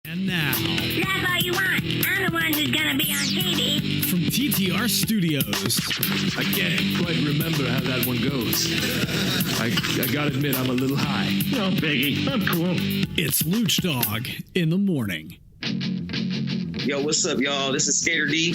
And now, laugh all you want. I'm the one who's gonna be on TV. from TTR Studios, I can't quite remember how that one goes. I gotta admit, I'm a little high. No biggie. I'm cool. it's Lucdogg in the morning. Yo, what's up, y'all? This is Skater D.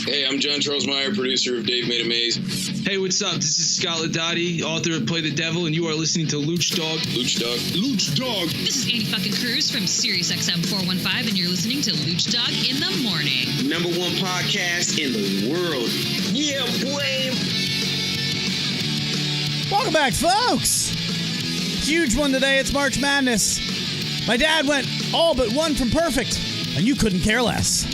Hey, I'm John Charles Meyer, producer of Dave Made a Maze. Hey, what's up? This is Scott Ladotti, author of Play the Devil, and you are listening to Lucdogg. Lucdogg. Lucdogg. This is Andy fucking Cruz from SiriusXM 415, and you're listening to Lucdogg in the morning. Number one podcast in the world. Yeah, boy. Welcome back, folks. Huge one today. It's March Madness. My dad went all but one from perfect, and you couldn't care less.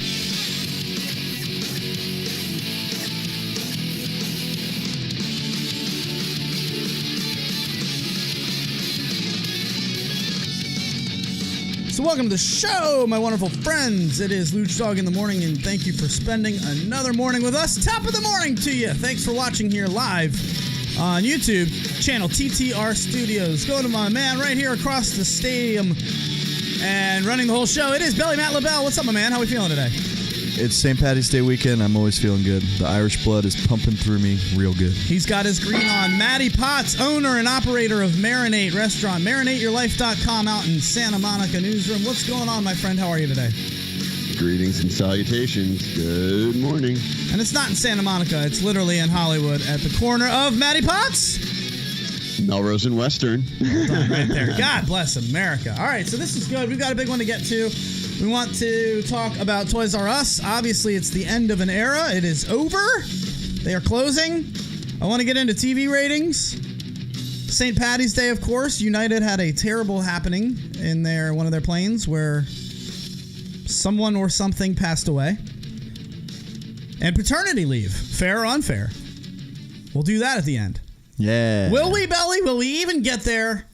So welcome to the show, my wonderful friends. It is Lucdogg in the morning, and thank you for spending another morning with us. Top of the morning to you. Thanks for watching here live on YouTube, channel TTR Studios. Go to my man right here across the stadium and running the whole show. It is Belly Matt LaBelle. What's up, my man? How are we feeling today? It's St. Patty's Day weekend. I'm always feeling good. The Irish blood is pumping through me real good. He's got his green on. Matty Potts, owner and operator of Marinate Restaurant. MarinateYourLife.com out in Santa Monica newsroom. What's going on, my friend? How are you today? Greetings and salutations. Good morning. And it's not in Santa Monica. It's literally in Hollywood at the corner of Matty Potts. Melrose and Western. Right there. God bless America. All right, so this is good. We've got a big one to get to. We want to talk about Toys R Us. Obviously, it's the end of an era. It is over. They are closing. I want to get into TV ratings. St. Patty's Day, of course. United had a terrible happening in one of their planes where someone or something passed away. And paternity leave. Fair or unfair? We'll do that at the end. Yeah. Will we, Belly? Will we even get there?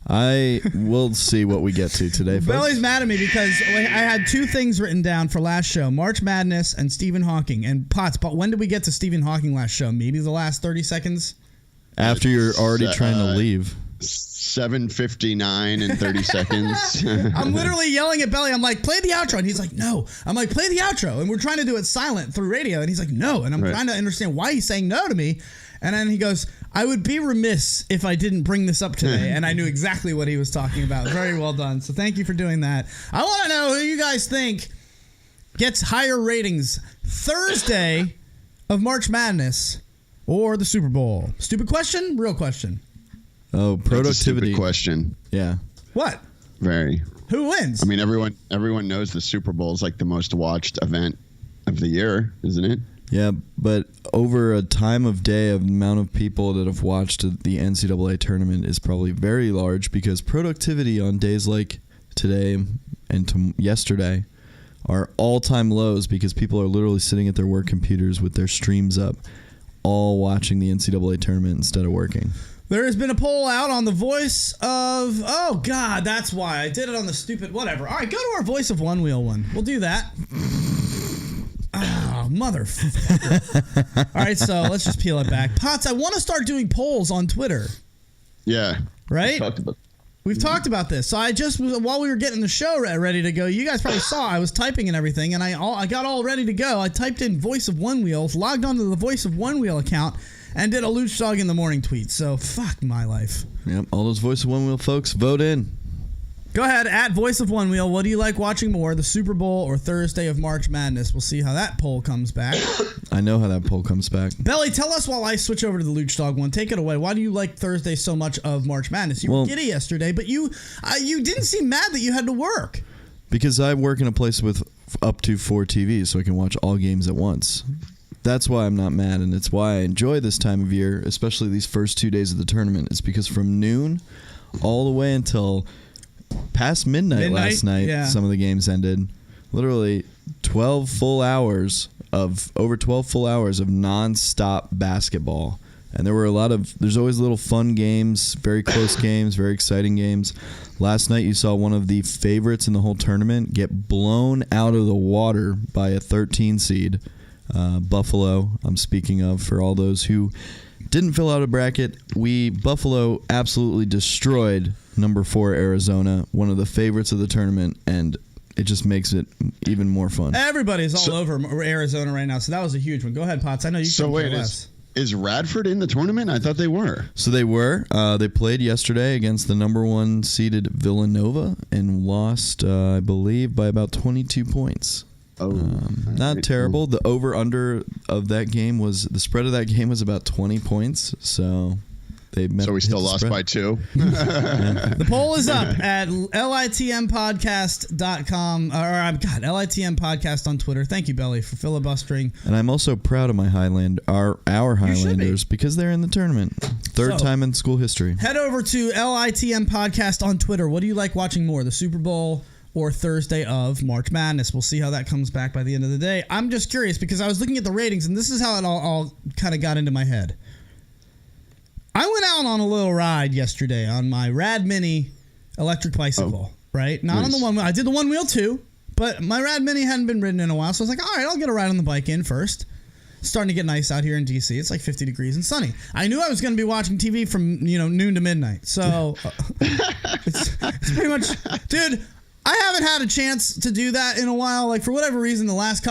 I will see what we get to today, folks. Belly's mad at me because I had two things written down for last show. March Madness and Stephen Hawking. And Potts, but when did we get to Stephen Hawking last show? Maybe the last 30 seconds? After you're already trying to leave. 7:59 and 30 seconds. I'm literally yelling at Belly. I'm like, play the outro. And he's like, no. I'm like, play the outro. And we're trying to do it silent through radio. And he's like, no. And I'm trying to understand why he's saying no to me. And then he goes, I would be remiss if I didn't bring this up today. And I knew exactly what he was talking about. Very well done. So thank you for doing that. I want to know who you guys think gets higher ratings Thursday of March Madness or the Super Bowl. Stupid question? Real question. Oh, productivity. That's a stupid question. Yeah. What? Very. Who wins? I mean, everyone knows the Super Bowl is like the most watched event of the year, isn't it? Yeah, but over a time of day, the amount of people that have watched the NCAA tournament is probably very large because productivity on days like today and yesterday are all-time lows because people are literally sitting at their work computers with their streams up, all watching the NCAA tournament instead of working. There has been a poll out on the Voice of... Oh, God, that's why. I did it on the stupid... Whatever. All right, go to our Voice of One Wheel one. We'll do that. Oh, motherfucker. All right, so let's just peel it back. Potts, I want to start doing polls on Twitter. Yeah. Right? We've talked about this. So I just, while we were getting the show ready to go, you guys probably saw I was typing and everything, and I got all ready to go. I typed in Voice of One Wheel, logged onto the Voice of One Wheel account, and did a Lucdogg in the morning tweet. So fuck my life. Yep, all those Voice of One Wheel folks, vote in. Go ahead, at Voice of One Wheel. What do you like watching more, the Super Bowl or Thursday of March Madness? We'll see how that poll comes back. I know how that poll comes back. Belly, tell us while I switch over to the Lucdogg one. Take it away. Why do you like Thursday so much of March Madness? You were giddy yesterday, but you didn't seem mad that you had to work. Because I work in a place with up to 4 TVs, so I can watch all games at once. That's why I'm not mad, and it's why I enjoy this time of year, especially these first 2 days of the tournament. It's because from noon all the way until past midnight last night, some of the games ended. Literally over 12 full hours of non-stop basketball. And there's always little fun games, very close games, very exciting games. Last night you saw one of the favorites in the whole tournament get blown out of the water by a 13 seed. Buffalo, I'm speaking of, for all those who didn't fill out a bracket. Buffalo absolutely destroyed number 4 Arizona, one of the favorites of the tournament, and it just makes it even more fun. Everybody's all over Arizona right now, so that was a huge one. Go ahead, Potts. I know you. So wait, is Radford in the tournament? I thought they were. So they were. They played yesterday against the number 1 seeded Villanova and lost, I believe, by about 22 points. Oh, not terrible. The over/under of that game the spread of that game was about 20 points. So they met. So we still lost by 2. The poll is up at litmpodcast.com LITM podcast on Twitter. Thank you, Belly, for filibustering. And I'm also proud of my our Highlanders because they're in the tournament. Third time in school history. Head over to LITM podcast on Twitter. What do you like watching more, the Super Bowl or Thursday of March Madness? We'll see how that comes back by the end of the day. I'm just curious because I was looking at the ratings, and this is how it all kind of got into my head. I went out on a little ride yesterday on my Rad Mini electric bicycle, right? Not on the one wheel. I did the one wheel too, but my Rad Mini hadn't been ridden in a while, so I was like, all right, I'll get a ride on the bike in first. It's starting to get nice out here in DC. It's like 50 degrees and sunny. I knew I was going to be watching TV from noon to midnight, so it's pretty much, dude. I haven't had a chance to do that in a while. Like, for whatever reason, the last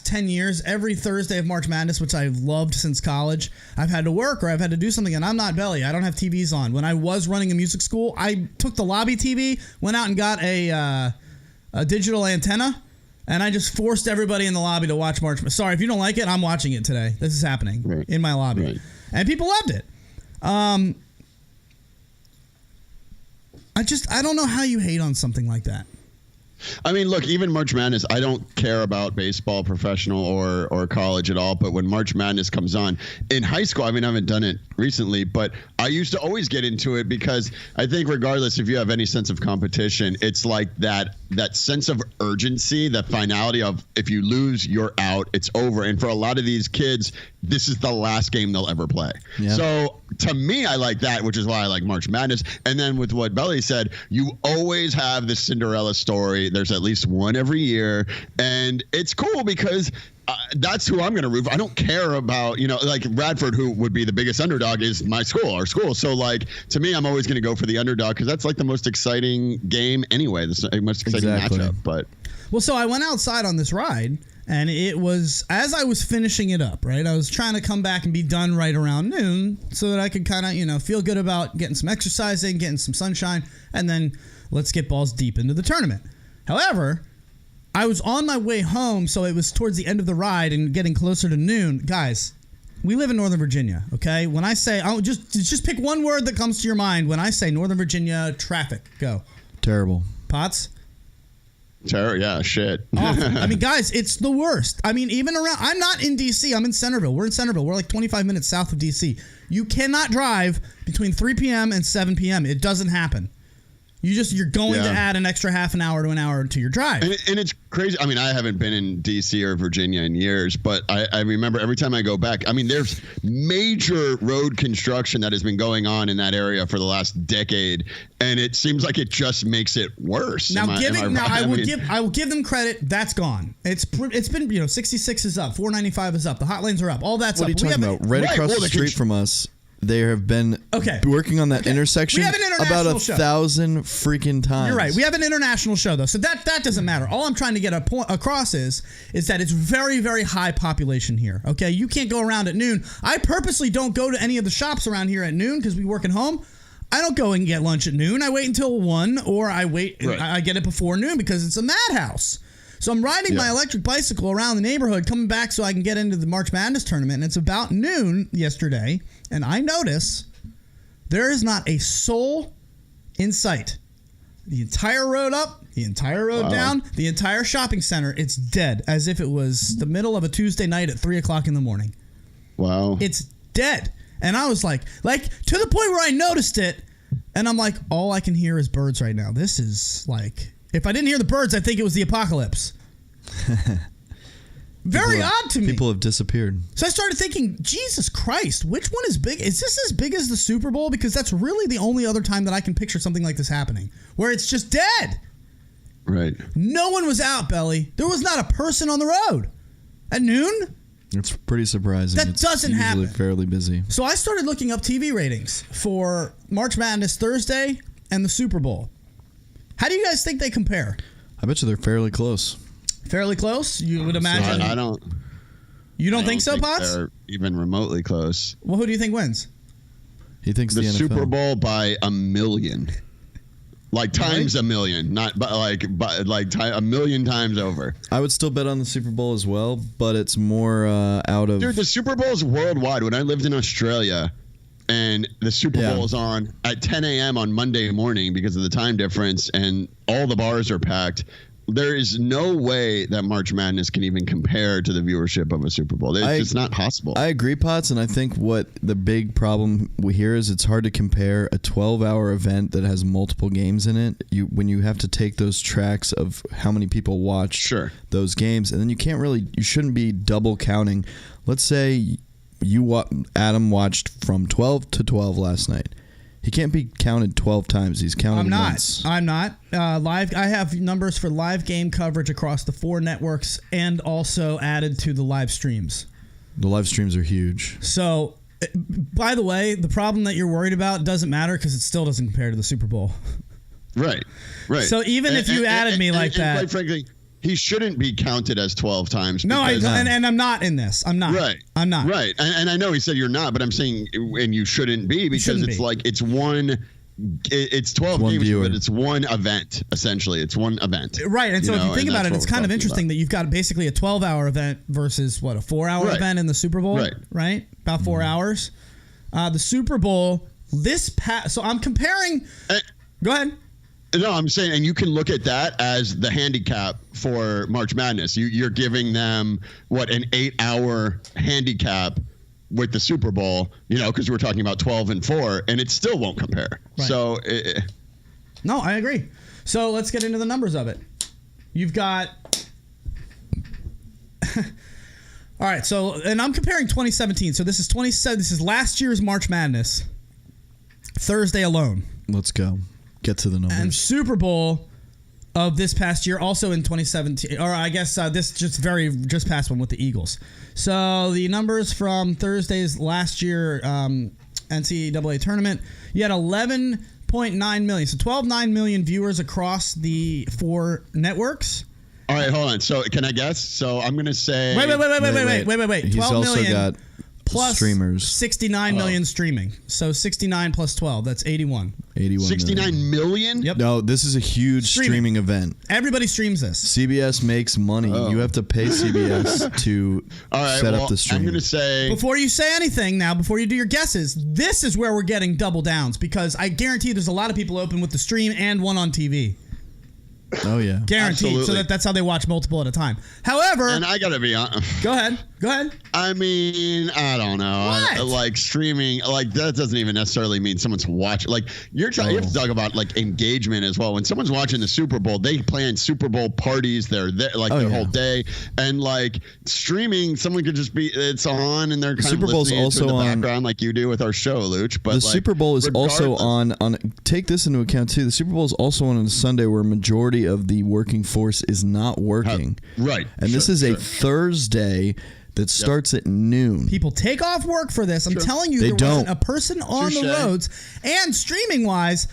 10 years, every Thursday of March Madness, which I've loved since college, I've had to work or I've had to do something, and I'm not Belly. I don't have TVs on. When I was running a music school, I took the lobby TV, went out and got a digital antenna, and I just forced everybody in the lobby to watch March Madness. Sorry, if you don't like it, I'm watching it today. This is happening in my lobby. Right. And people loved it. I don't know how you hate on something like that. I mean, look, even March Madness, I don't care about baseball, professional or college at all. But when March Madness comes on in high school, I mean, I haven't done it recently, but I used to always get into it because I think regardless if you have any sense of competition, it's like that sense of urgency, that finality of if you lose, you're out, it's over. And for a lot of these kids, this is the last game they'll ever play. Yeah. So to me, I like that, which is why I like March Madness. And then with what Belly said, you always have the Cinderella story. There's at least one every year. And it's cool because that's who I'm going to root for. I don't care about, like Radford, who would be the biggest underdog, is our school. So, like, to me, I'm always going to go for the underdog because that's like the most exciting game anyway, the most exciting matchup. But so I went outside on this ride. And it was, as I was finishing it up, right, I was trying to come back and be done right around noon so that I could kind of, feel good about getting some exercise in, getting some sunshine, and then let's get balls deep into the tournament. However, I was on my way home, so it was towards the end of the ride and getting closer to noon. Guys, we live in Northern Virginia, okay? When I say, just pick one word that comes to your mind. When I say Northern Virginia traffic, go. Terrible. Potts? Yeah, shit. Awful. I mean, guys, it's the worst. I mean, even around, I'm not in D.C. I'm in Centerville. We're in Centerville. We're like 25 minutes south of D.C. You cannot drive between 3 p.m. and 7 p.m. It doesn't happen. You're going to add an extra half an hour to an hour to your drive. And it's crazy. I mean, I haven't been in D.C. or Virginia in years, but I remember every time I go back, I mean, there's major road construction that has been going on in that area for the last decade, and it seems like it just makes it worse. I will give them credit. That's gone. It's been 66 is up, 495 is up, the hot lanes are up, all that's up. What are you talking about? Right across the street from us. They have been working on that intersection about 1,000 freaking times. You're right. We have an international show, though, so that doesn't matter. All I'm trying to get across is that it's very, very high population here. Okay, you can't go around at noon. I purposely don't go to any of the shops around here at noon because we work at home. I don't go and get lunch at noon. I wait until 1, or I wait. Right. I get it before noon because it's a madhouse. So I'm riding my electric bicycle around the neighborhood, coming back so I can get into the March Madness tournament. And it's about noon yesterday, and I notice there is not a soul in sight. The entire road up, the entire road down, the entire shopping center, it's dead, as if it was the middle of a Tuesday night at 3 o'clock in the morning. Wow. It's dead. And I was like to the point where I noticed it, and I'm like, all I can hear is birds right now. This is like... If I didn't hear the birds, I think it was the apocalypse. Very odd to me. People have disappeared. So I started thinking, Jesus Christ, which one is big? Is this as big as the Super Bowl? Because that's really the only other time that I can picture something like this happening, where it's just dead. Right. No one was out, Belly. There was not a person on the road. At noon? It's pretty surprising. That doesn't happen. It's usually fairly busy. So I started looking up TV ratings for March Madness Thursday and the Super Bowl. How do you guys think they compare? I bet you they're fairly close. Fairly close, you would imagine. I don't. You don't think so, Potts? They're even remotely close. Well, who do you think wins? He thinks The the NFL. Super Bowl by 1 million. Like times 1 million, not but a million times over. I would still bet on the Super Bowl as well, but it's more out of. Dude, the Super Bowl is worldwide. When I lived in Australia, and the Super Bowl is on at 10 a.m. on Monday morning because of the time difference, and all the bars are packed. There is no way that March Madness can even compare to the viewership of a Super Bowl. It's not possible. I agree, Potts, and I think what the big problem we hear is it's hard to compare a 12-hour event that has multiple games in it. When you have to take those tracks of how many people watch those games, and then you shouldn't be double counting. Let's say Adam watched from 12 to 12 last night. He can't be counted 12 times. He's counted once. I'm not. Live. I have numbers for live game coverage across the 4 networks and also added to the live streams. The live streams are huge. So, by the way, the problem that you're worried about doesn't matter because it still doesn't compare to the Super Bowl. Right. So even if you added me like that. Quite frankly, he shouldn't be counted as 12 times. No, and I'm not in this. I'm not. Right. I'm not. Right. And I know he said you're not, but I'm saying, and you shouldn't be because it's like it's 12 games, viewer. but it's one event, essentially. It's one event. Right. And so if you think about it, it's kind of interesting that you've got basically a 12-hour event versus, a 4-hour event in the Super Bowl? Right? About 4 hours. The Super Bowl, so I'm comparing. Go ahead. No, I'm saying, and you can look at that as the handicap for March Madness. You're giving them, an 8-hour handicap with the Super Bowl, because we're talking about 12 and 4, and it still won't compare. Right. So, no, I agree. So let's get into the numbers of it. You've got, all right. So, and I'm comparing 2017. So this is 27. This is last year's March Madness, Thursday alone. Let's go. Get to the numbers. And Super Bowl of this past year, also in 2017, or I guess this just past one with the Eagles. So the numbers from Thursday's last year NCAA tournament, you had 11.9 million, so 12.9 million viewers across the 4 networks. All right, hold on. So can I guess? So I'm going to say. Wait. He's 12 also million got plus streamers. 69 million streaming. So 69 plus 12, that's 81. 69 million? Yep. No, this is a huge streaming event. Everybody streams this. CBS makes money. You have to pay CBS to set up the stream. I'm going to say. Before you say anything now, before you do your guesses, this is where we're getting double downs because I guarantee there's a lot of people open with the stream and one on TV. Oh, yeah. Guaranteed. Absolutely. So that's how they watch multiple at a time. However. And I got to be honest. Go ahead. I mean, I don't know. What? Streaming, that doesn't even necessarily mean someone's watching. You have to talk about engagement as well. When someone's watching the Super Bowl, they plan Super Bowl parties. They're there their whole day. And streaming, someone could just be it's on and they're kind Super of Bowl's listening also to the on, background like you do with our show, Luch. But the Super Bowl is also on. Take this into account too. The Super Bowl is also on a Sunday where a majority of the working force is not working. Right. And this is a Thursday that starts at noon. People take off work for this. I'm telling you, there wasn't a person on the roads. And streaming-wise,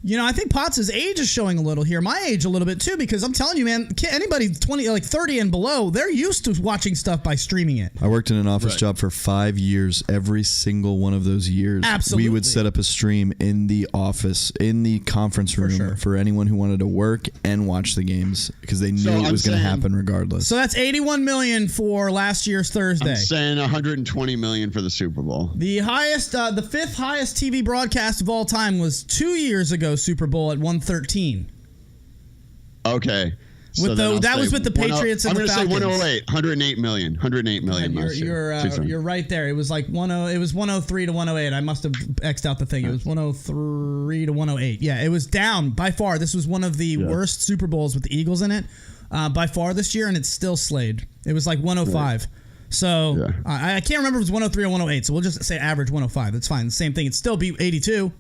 I think Potts' age is showing a little here. My age a little bit, too, because I'm telling you, man, anybody 30 and below, they're used to watching stuff by streaming it. I worked in an office job for 5 years. Every single one of those years, absolutely, we would set up a stream in the office, in the conference room for anyone who wanted to work and watch the games because they knew it was going to happen regardless. So that's 81 million for last year's Thursday. I'm saying 120 million for the Super Bowl. The highest, the 5th highest TV broadcast of all time was 2 years ago Super Bowl at 113. Okay. That was with the Patriots and the Falcons. I'm going to say 108 million. 108 million. You're right there. It was it was 103 to 108. I must have X'd out the thing. It was 103 to 108. Yeah, it was down by far. This was one of the worst Super Bowls with the Eagles in it by far this year, and it's still slayed. It was 105. Right. So I can't remember if it was 103 or 108. So we'll just say average 105. That's fine. The same thing. It still beat 82.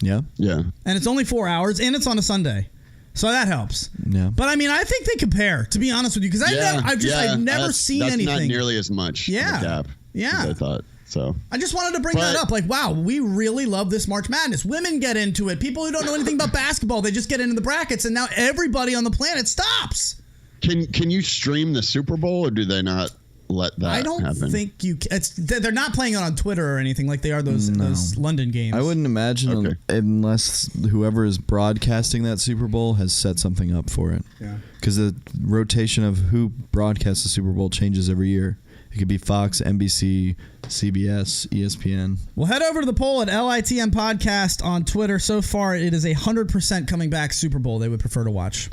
Yeah. And it's only 4 hours, and it's on a Sunday. So that helps. Yeah. But, I mean, I think they compare, to be honest with you, because I've never seen anything. That's not nearly as much. Yeah. Gap Yeah. as I thought. So I just wanted to bring that up. Like, wow, we really love this March Madness. Women get into it. People who don't know anything about basketball, they just get into the brackets, and now everybody on the planet stops. Can you stream the Super Bowl, or do they not let that happen? I don't think you can. They're not playing it on Twitter or anything like they are those London games. I wouldn't imagine unless whoever is broadcasting that Super Bowl has set something up for it. Yeah. Because the rotation of who broadcasts the Super Bowl changes every year. It could be Fox, NBC, CBS, ESPN. Well, head over to the poll at LITM Podcast on Twitter. So far, it is 100% coming back Super Bowl they would prefer to watch.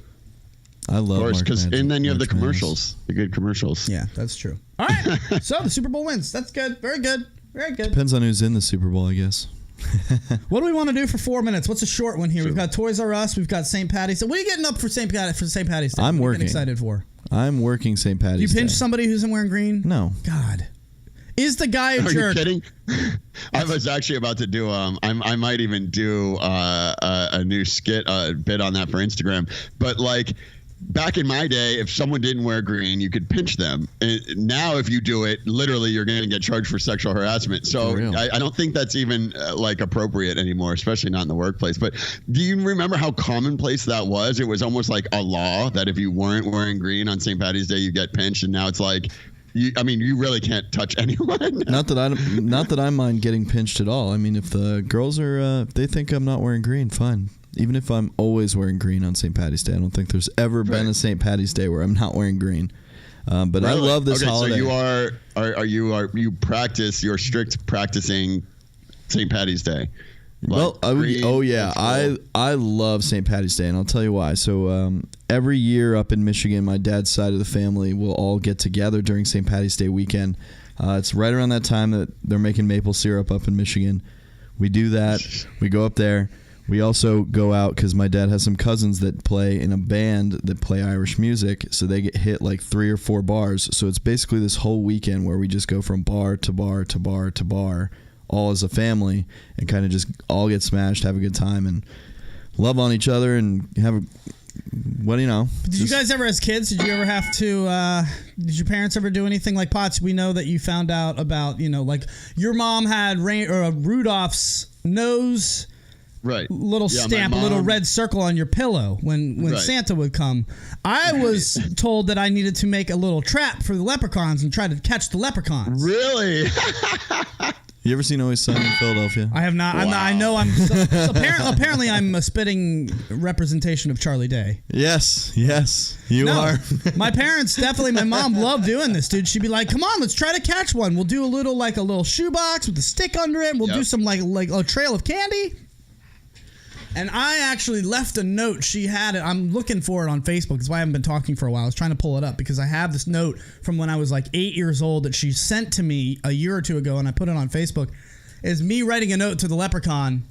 I love March Madness. And then you have the March commercials, the good commercials. Yeah, that's true. All right. So the Super Bowl wins. That's good. Very good. Very good. Depends on who's in the Super Bowl, I guess. What do we want to do for 4 minutes? What's a short one here? Sure. We've got Toys R Us. We've got St. Patty's Day. What are you getting up for St. Patty's Day? I'm working. Excited for? I'm working St. Patty's Day. You pinch somebody who's wearing green? No. God. Is the guy a jerk? Are you kidding? I was actually about to do. I might even do a new skit bit on that for Instagram. But like back in my day, if someone didn't wear green, you could pinch them. And now, if you do it, literally, you're going to get charged for sexual harassment. So I don't think that's even like appropriate anymore, especially not in the workplace. But do you remember how commonplace that was? It was almost like a law that if you weren't wearing green on St. Patty's Day, you get pinched. And now it's like, you really can't touch anyone. Not that I mind getting pinched at all. I mean, if the girls are, if they think I'm not wearing green, fine. Even if I'm always wearing green on St. Patty's Day, I don't think there's ever been a St. Patty's Day where I'm not wearing green. But really? I love this holiday. So you practice, you're strict practicing St. Patty's Day. Like I love St. Patty's Day, and I'll tell you why. So every year up in Michigan, my dad's side of the family will all get together during St. Patty's Day weekend. It's right around that time that they're making maple syrup up in Michigan. We do that. We go up there. We also go out because my dad has some cousins that play in a band that play Irish music, so they get hit like 3 or 4 bars. So it's basically this whole weekend where we just go from bar to bar to bar to bar, all as a family, and kind of just all get smashed, have a good time, and love on each other, and have a, Did you guys ever, as kids, did you ever have to, did your parents ever do anything like Potts? We know that you found out about, like your mom had Rudolph's nose. Right. Little stamp, a little red circle on your pillow when Santa would come. I was told that I needed to make a little trap for the leprechauns and try to catch the leprechauns. Really? You ever seen Always Sunny in Philadelphia? I have not. Wow. I know I'm. Apparently, I'm a spitting representation of Charlie Day. Yes, you are. My parents definitely. My mom loved doing this, dude. She'd be like, "Come on, let's try to catch one. We'll do a little shoebox with a stick under it. And we'll do some like a trail of candy." And I actually left a note. She had it. I'm looking for it on Facebook. That's why I haven't been talking for a while. I was trying to pull it up because I have this note from when I was like 8 years old that she sent to me a year or two ago, and I put it on Facebook. It's me writing a note to the leprechaun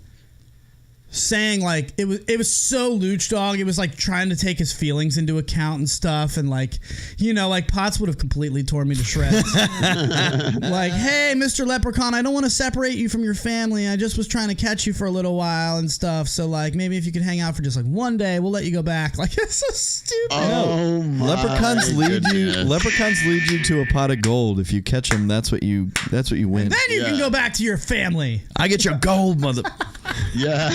saying like it was so Lucdogg. It was like trying to take his feelings into account and stuff, and like Potts would have completely torn me to shreds. Like, hey, Mr. Leprechaun, I don't want to separate you from your family. I just was trying to catch you for a little while and stuff. So like maybe if you could hang out for just like one day, we'll let you go back. Like, it's so stupid. Oh, my Leprechauns lead you to a pot of gold. If you catch them, that's what you win. And then you can go back to your family. I get your gold, mother. Yeah.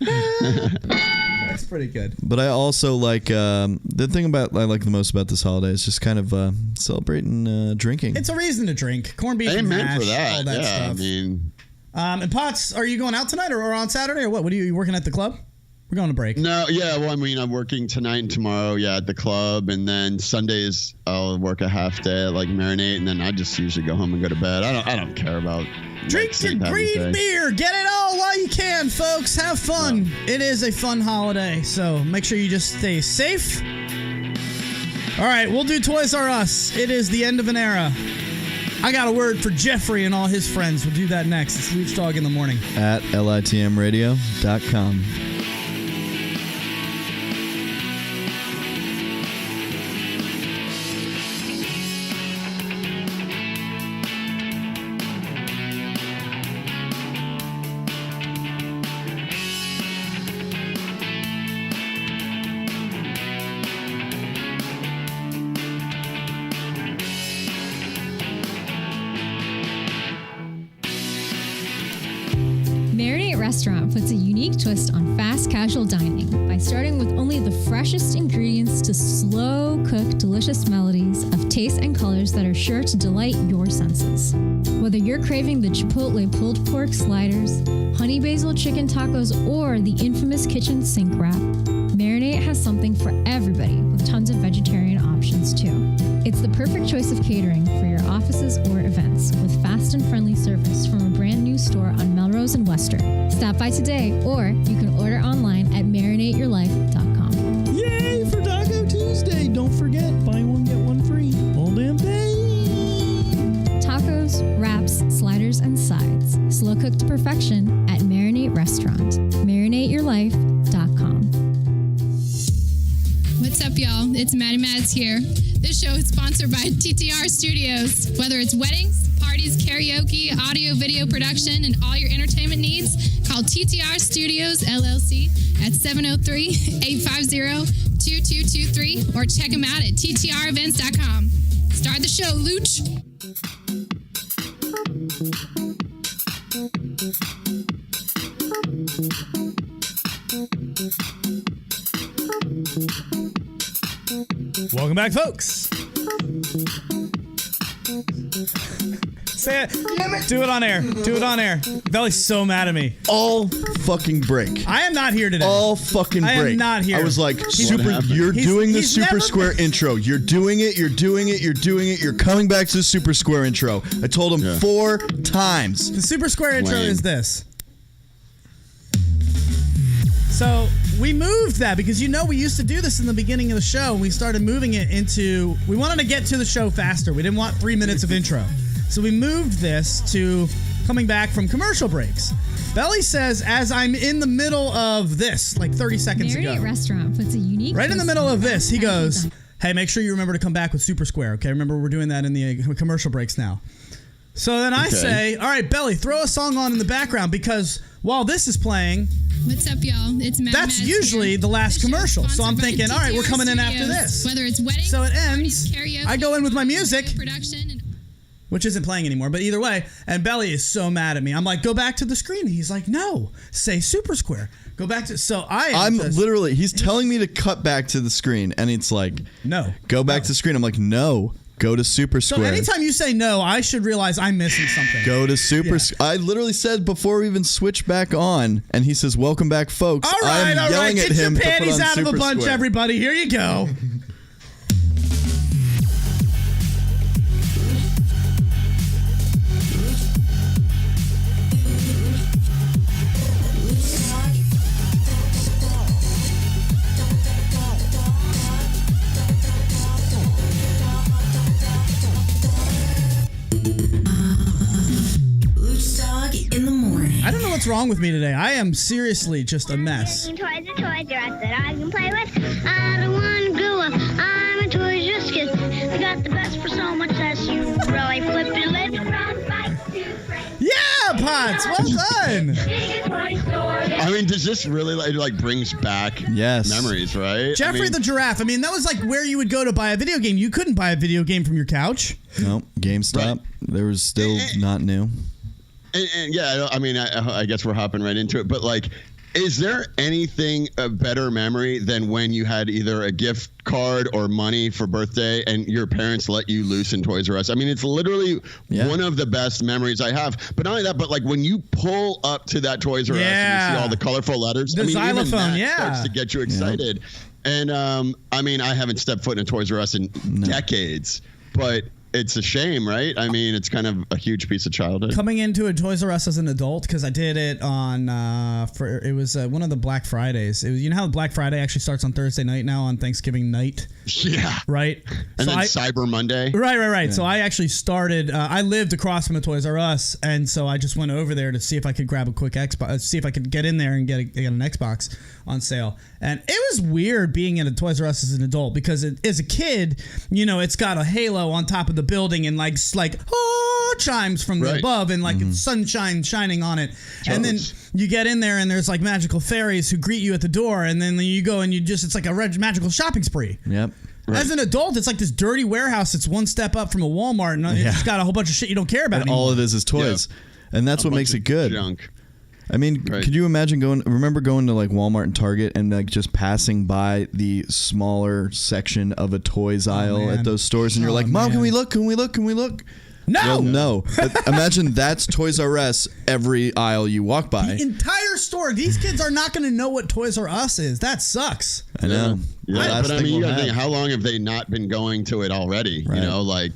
That's pretty good. But I also like the thing I like the most about this holiday is just kind of celebrating drinking. It's a reason to drink. Corned beef and mash, for that. all that stuff. I mean, and Potts, are you going out tonight or on Saturday or what? What are you working at the club? We're going to break. No, yeah. Well, I mean, I'm working tonight and tomorrow, at the club, and then Sundays I'll work a half day at like Marinate, and then I just usually go home and go to bed. I don't care about. Drink your green beer. Get it all while you can, folks. Have fun. It is a fun holiday, so make sure you just stay safe. All right, we'll do Toys R Us. It is the end of an era. I got a word for Jeffrey and all his friends. We'll do that next. It's Lucdogg in the morning. At litmradio.com. Restaurant puts a unique twist on fast casual dining by starting with only the freshest ingredients to slow-cook delicious melodies of taste and colors that are sure to delight your senses. Whether you're craving the Chipotle pulled pork sliders, honey basil chicken tacos, or the infamous kitchen sink wrap, Marinate has something for everybody with tons of vegetarian options too. It's the perfect choice of catering for your offices or events with fast and friendly service from a brand new store on Melrose and Western. Stop by today, or you can order online at marinateyourlife.com. Yay for Taco Tuesday! Don't forget, buy one, get one free. All damn day. Tacos, wraps, sliders, and sides. Slow cooked to perfection at Marinate Restaurant. marinateyourlife.com. What's up, y'all? It's Maddie Mads here. This show is sponsored by TTR Studios. Whether it's weddings, parties, karaoke, audio, video production, and all your entertainment needs, call TTR Studios, LLC at 703-850-2223 or check them out at ttrevents.com. Start the show, Luch. Welcome back, folks. Say it. Do it on air. Do it on air. Belly's so mad at me. All fucking break. I am not here today. All fucking break. I am not here. I was like, you're doing the Super Square intro. You're doing it. You're doing it. You're doing it. You're coming back to the Super Square intro. I told him 4 times. The Super Square intro is this. So we moved that because we used to do this in the beginning of the show. We started moving it into, we wanted to get to the show faster. We didn't want 3 minutes of intro. So we moved this to coming back from commercial breaks. Belly says, as I'm in the middle of this, like 30 seconds ago. Marinate Restaurant puts a unique Right in the middle of this, he goes, hey, make sure you remember to come back with Super Square. Okay, remember we're doing that in the commercial breaks now. So then I say, all right, Belly, throw a song on in the background because while this is playing, What's up, y'all? It's Maddie that's Mads usually here. the last This show is commercial. So I'm sponsored by thinking, all right, we're TTR coming in after Studios. this. Whether it's weddings, So it ends. parties, karaoke, I go in with my music, production, and which isn't playing anymore, but either way, and Belly is so mad at me. I'm like, go back to the screen. He's like, no, say Super Square. Go back to, so I'm literally, he's telling me to cut back to the screen, and it's like, no, go back to the screen. I'm like, no, go to Super Square. So anytime you say no, I should realize I'm missing something. Go to Super Square. I literally said before we even switch back on, and he says, welcome back, folks. All right, I'm yelling at get your him panties to put on out of a Super bunch, Square. everybody. Here you go. Lucdogg in the morning. I don't know what's wrong with me today. I am seriously just a mess. Toys are toys are us that I can play with. I don't want to grow up. I'm a Toys R Us kid. I got the best for so much less. You really flip your lid. Yeah, Potts. Well done. I mean, does this really like brings back memories, right? Jeffrey the Giraffe. I mean, that was like where you would go to buy a video game. You couldn't buy a video game from your couch. No, GameStop. There was still not new. And yeah, I mean, I guess we're hopping right into it. But like, is there anything a better memory than when you had either a gift card or money for birthday and your parents let you loose in Toys R Us? I mean, it's literally one of the best memories I have. But not only that, but like when you pull up to that Toys R Us and you see all the colorful letters, The xylophone, even that starts to get you excited. And I mean, I haven't stepped foot in a Toys R Us in decades, but it's a shame, right? I mean, it's kind of a huge piece of childhood. Coming into a Toys R Us as an adult, because I did it on, it was one of the Black Fridays. It was, you know how Black Friday actually starts on Thursday night now on Thanksgiving night? Yeah. Right? And then Cyber Monday. Right. Yeah. So I actually started, I lived across from a Toys R Us, and so I just went over there to see if I could grab a quick Xbox, see if I could get in there and get an Xbox on sale. And it was weird being in a Toys R Us as an adult, because as a kid, you know, it's got a halo on top of the building and like chimes from the above and like sunshine shining on it. And then you get in there and there's like magical fairies who greet you at the door, and then you go and it's like a magical shopping spree. Yep. As an adult, it's like this dirty warehouse that's one step up from a Walmart, and it's got a whole bunch of shit you don't care about and anymore. all it is toys. And that's what makes it good. Junk. I mean, could you imagine remember going to like Walmart and Target and like just passing by the smaller section of a toys aisle at those stores and you're like, Mom, can we look? Can we look? Can we look? No. Well, no. But imagine that's Toys R Us every aisle you walk by. The entire store. These kids are not going to know what Toys R Us is. That sucks. I know. Yeah, but I mean, you got to think, how long have they not been going to it already? Right. You know, like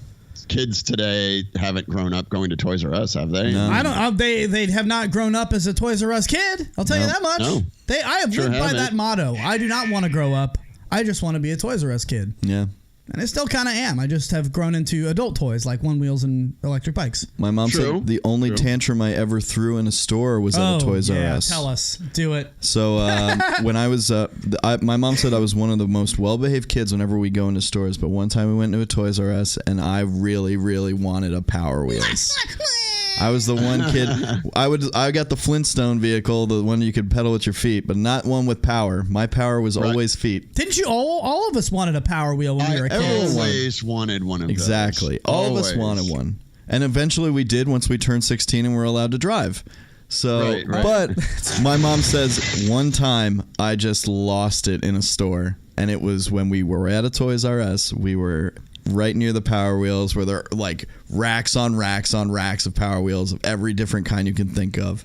kids today haven't grown up going to Toys R Us, have they? No. I don't. They have not grown up as a Toys R Us kid. I'll tell you that much. No. I have lived by that motto. I do not want to grow up. I just want to be a Toys R Us kid. Yeah. And I still kind of am. I just have grown into adult toys like one wheels and electric bikes. My mom said the only tantrum I ever threw in a store was at a Toys R Us. Tell us. Do it. So when I was, my mom said I was one of the most well-behaved kids whenever we go into stores. But one time we went to a Toys R Us and I really, really wanted a Power Wheels. I was the one kid. I got the Flintstone vehicle, the one you could pedal with your feet, but not one with power. My power was always feet. Didn't you? All of us wanted a Power Wheel when we were a kid. I always wanted one of those. Exactly. All of us wanted one. And eventually we did once we turned 16 and were allowed to drive. So, but my mom says one time I just lost it in a store. And it was when we were at a Toys R Us. We were right near the Power Wheels where there are like racks on racks on racks of Power Wheels of every different kind you can think of.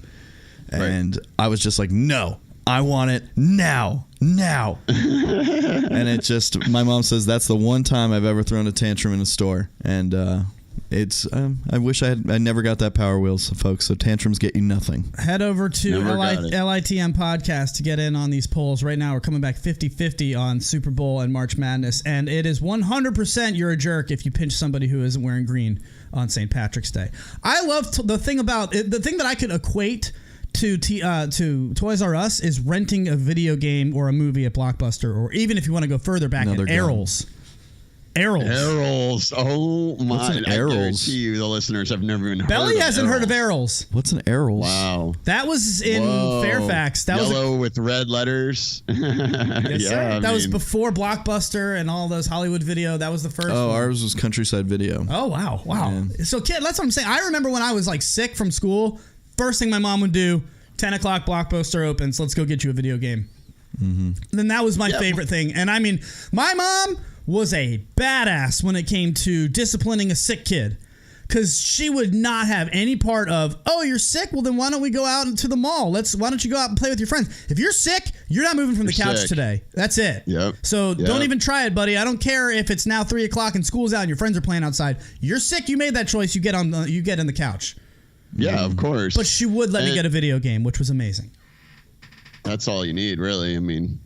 And I was just like, no, I want it now. And it just, my mom says that's the one time I've ever thrown a tantrum in a store. And it's, I wish I never got that Power Wheels, folks. So tantrums get you nothing. Head over to LITM Podcast to get in on these polls. Right now, we're coming back 50-50 on Super Bowl and March Madness. And it is 100% you're a jerk if you pinch somebody who isn't wearing green on St. Patrick's Day. I love the thing about it, the thing that I could equate to Toys R Us is renting a video game or a movie at Blockbuster, or even if you want to go further back, at Errol's. Errol's. Oh my! What's an I Errol's? guarantee you, the listeners have never even heard. Belly of hasn't Errol's. heard of Errol's. What's an Errol's? Wow. That was in Fairfax. That Yellow with red letters. Yes, sir. That was before Blockbuster and all those Hollywood Video. That was the first. Oh, one. ours was Countryside Video. Oh wow. Yeah. So kid, that's what I'm saying. I remember when I was like sick from school. First thing my mom would do, 10 o'clock Blockbuster opens. Let's go get you a video game. Mm-hmm. Then that was my favorite thing. And I mean, my mom was a badass when it came to disciplining a sick kid. Because she would not have any part of, oh, you're sick? Well, then why don't we go out into the mall? Why don't you go out and play with your friends? If you're sick, you're not moving from the couch today. That's it. Yep. So don't even try it, buddy. I don't care if it's now 3 o'clock and school's out and your friends are playing outside. You're sick. You made that choice. You get in the couch. Yeah, of course. But she would let me get a video game, which was amazing. That's all you need, really. I mean,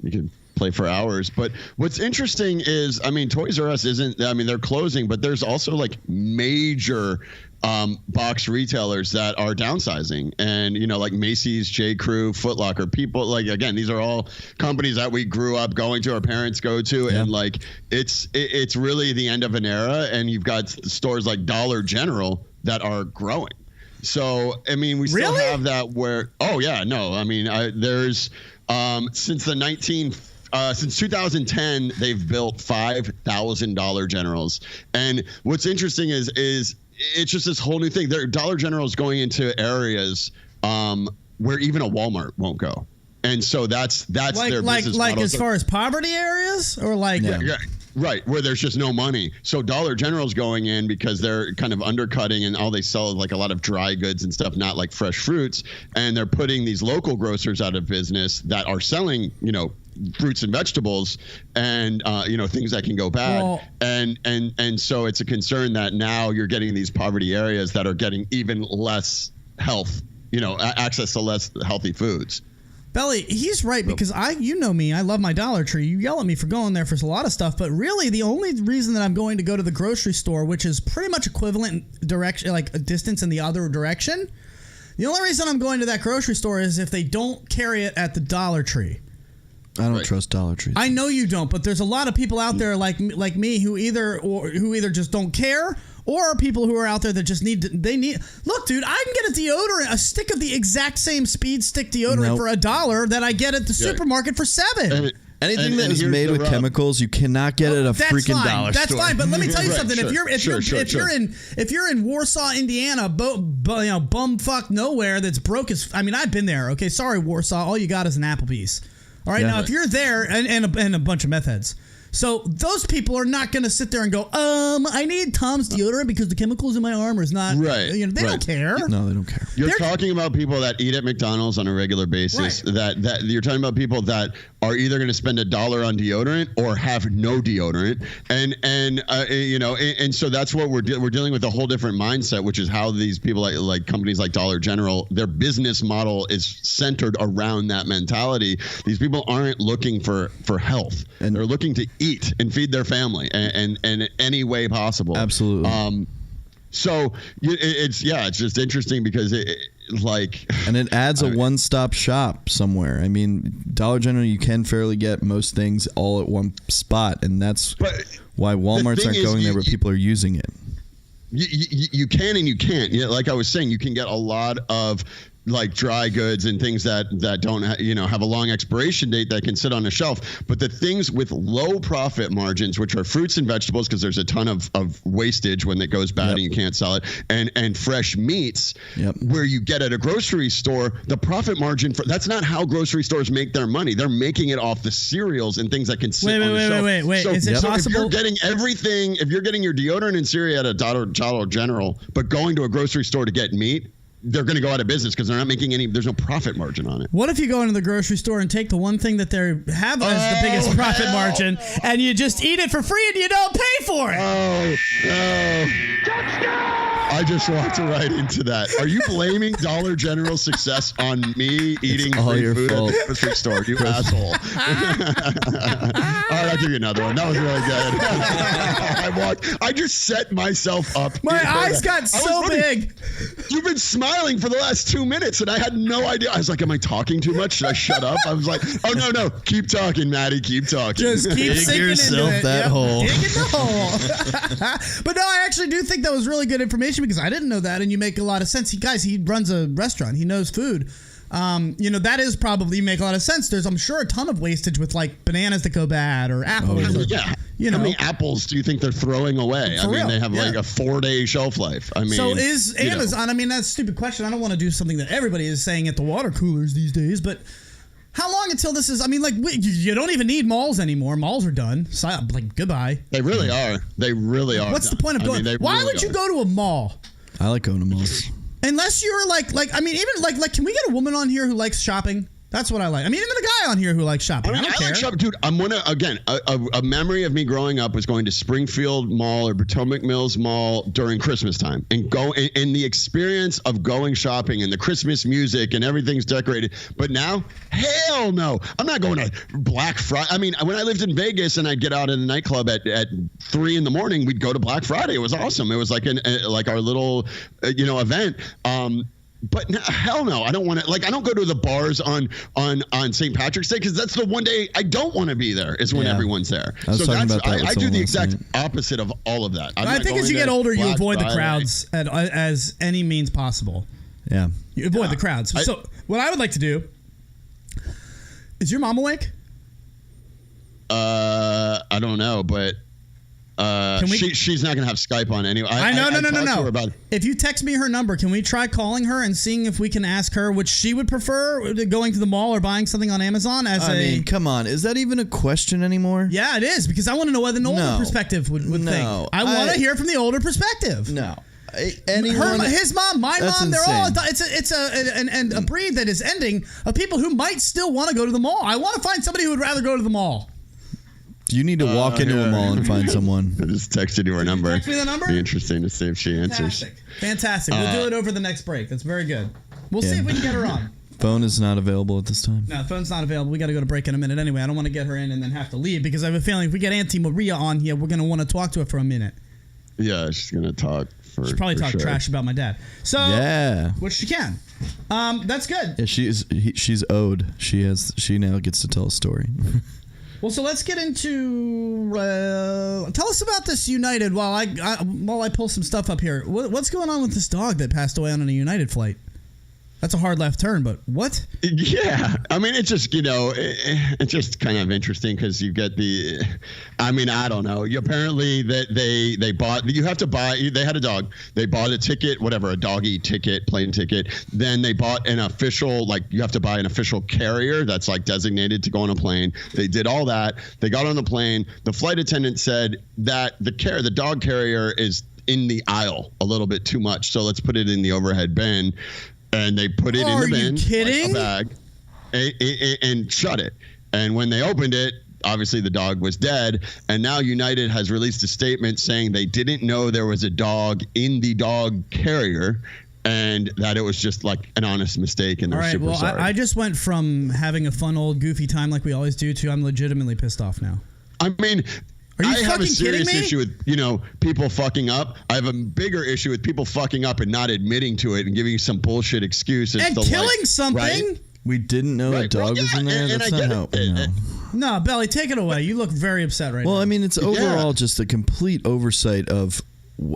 you can play for hours. But what's interesting is, I mean, Toys R Us they're closing, but there's also like major box retailers that are downsizing. And, you know, like Macy's, J. Crew, Foot Locker, people like, again, these are all companies that we grew up going to, our parents go to. Yeah. And like, it's really the end of an era. And you've got stores like Dollar General that are growing. So, I mean, we still have that where, there's since 2010, they've built $5,000 Generals. And what's interesting is it's just this whole new thing. Dollar General is going into areas where even a Walmart won't go. And so that's their business model. As far as poverty areas or like right, where there's just no money. So Dollar General's going in because they're kind of undercutting, and all they sell is like a lot of dry goods and stuff, not like fresh fruits. And they're putting these local grocers out of business that are selling, you know, fruits and vegetables and things that can go bad. Well, and so it's a concern that now you're getting these poverty areas that are getting even less health, access to less healthy foods. Belly, he's right, because you know me, I love my Dollar Tree. You yell at me for going there for a lot of stuff, but really the only reason that I'm going to go to the grocery store, which is pretty much equivalent direction, like a distance in the other direction, the only reason I'm going to that grocery store is if they don't carry it at the Dollar Tree. I don't trust Dollar Trees. I know you don't, but there's a lot of people out there like me who either just don't care, or people who are out there that just need. Look, dude, I can get a deodorant, a stick of the exact same Speed Stick deodorant for $1 that I get at the supermarket for $7. Anything that is made with chemicals, you cannot get at a freaking dollar store. That's fine, but let me tell you something. Sure, If you're in Warsaw, Indiana, bumfuck nowhere that's broke as I've been there. Okay, sorry Warsaw, all you got is an Applebee's. All right, now if you're there and a bunch of meth heads. So those people are not going to sit there and go, I need Tom's deodorant because the chemicals in my arm is not right. They don't care. No, they don't care. You're talking about people that eat at McDonald's on a regular basis. Right. That you're talking about people that are either going to spend $1 on deodorant or have no deodorant, and so that's what we're dealing with a whole different mindset, which is how these people like companies like Dollar General, their business model is centered around that mentality. These people aren't looking for health, and they're looking to eat and feed their family and any way possible. Absolutely. So it's just interesting because it adds a one-stop shop somewhere. I mean, Dollar General, you can fairly get most things all at one spot, and that's why Walmarts aren't going there, but people are using it. You can and you can't. Like I was saying, you can get a lot of like dry goods and things that don't have a long expiration date that can sit on a shelf. But the things with low profit margins, which are fruits and vegetables, because there's a ton of wastage when it goes bad and you can't sell it, and fresh meats, where you get at a grocery store, the profit margin that's not how grocery stores make their money. They're making it off the cereals and things that can sit on the shelf. Wait. So, is it possible? If you're getting everything, if you're getting your deodorant and cereal at a Dollar General, but going to a grocery store to get meat, they're going to go out of business because they're not making there's no profit margin on it. What if you go into the grocery store and take the one thing that they have as the biggest profit margin and you just eat it for free and you don't pay for it? Touchdown! I just walked right into that. Are you blaming Dollar General's success on me eating free food at the grocery store? You asshole. All right, I'll give you another one. That was really good. I just set myself up. My eyes got so big. You've been smiling for the last 2 minutes, and I had no idea. I was like, am I talking too much? Should I shut up? I was like, oh, no. Keep talking, Maddie. Keep talking. Just keep dig yourself into that hole. Dig in the hole. But no, I actually do think that was really good information because I didn't know that, and you make a lot of sense. He runs a restaurant. He knows food. That is probably make a lot of sense. There's, I'm sure, a ton of wastage with like bananas that go bad or apples. How many apples do you think they're throwing away? They have like a 4-day shelf life. So is Amazon? That's a stupid question. I don't want to do something that everybody is saying at the water coolers these days, but how long until this is? You don't even need malls anymore. Malls are done. So, goodbye. They really are. What's the point of going? Why would you go to a mall? I like going to malls. Unless you're can we get a woman on here who likes shopping? That's what I like. Even a guy on here who likes shopping. I don't care. Like shopping, dude. I'm a memory of me growing up was going to Springfield Mall or Potomac Mills Mall during Christmas time and go in the experience of going shopping and the Christmas music and everything's decorated. But now, hell no. I'm not going to Black Friday. When I lived in Vegas and I'd get out in a nightclub at 3 a.m, we'd go to Black Friday. It was awesome. It was like our little event. But hell no, I don't want to. I don't go to the bars on St. Patrick's Day because that's the one day I don't want to be there. Is when everyone's there. I do the exact opposite of all of that. I think as you get older, you avoid the crowds as any means possible. Yeah, you avoid the crowds. So what I would like to do is your mom awake? I don't know, but. She's not going to have Skype on anyway. No. If you text me her number, can we try calling her and seeing if we can ask her which she would prefer, going to the mall or buying something on Amazon? Come on. Is that even a question anymore? Yeah, it is, because I want to know what an older perspective would think. I want to hear from the older perspective. No. His mom, my mom, they're insane. all. It's a breed that is ending of people who might still want to go to the mall. I want to find somebody who would rather go to the mall. You need to walk into a mall and find someone. I just texted you her number. Text me the number? Be interesting to see if she answers. Fantastic. We'll do it over the next break. That's very good. We'll see if we can get her on. Phone is not available at this time. No, the phone's not available. We got to go to break in a minute anyway. I don't want to get her in and then have to leave because I have a feeling if we get Auntie Maria on here, we're going to want to talk to her for a minute. Yeah, she's going to talk She'll probably talk trash about my dad. So, which she can. That's good. Yeah, she's owed. She now gets to tell a story. Well, so let's get into. Tell us about this United while I pull some stuff up here. What's going on with this dog that passed away on a United flight? That's a hard left turn, but what? Yeah. I mean, it's just, it's just kind of interesting because you get I don't know. Apparently that they bought, you have to buy, they had a dog. They bought a ticket, whatever, a doggy ticket, plane ticket. Then they bought an official, you have to buy an official carrier that's designated to go on a plane. They did all that. They got on the plane. The flight attendant said that the dog carrier is in the aisle a little bit too much. So let's put it in the overhead bin. And they put it in the bin, Are you kidding? a bag, and shut it. And when they opened it, obviously the dog was dead. And now United has released a statement saying they didn't know there was a dog in the dog carrier and that it was just an honest mistake. And they're super sorry. I just went from having a fun old goofy time like we always do to I'm legitimately pissed off now. I mean... I have a serious issue with, people fucking up. I have a bigger issue with people fucking up and not admitting to it and giving you some bullshit excuse. And killing something. Right? We didn't know a dog was in there. That's not helping. No, Belly, take it away. You look very upset right now. Well, I mean, it's overall just a complete oversight of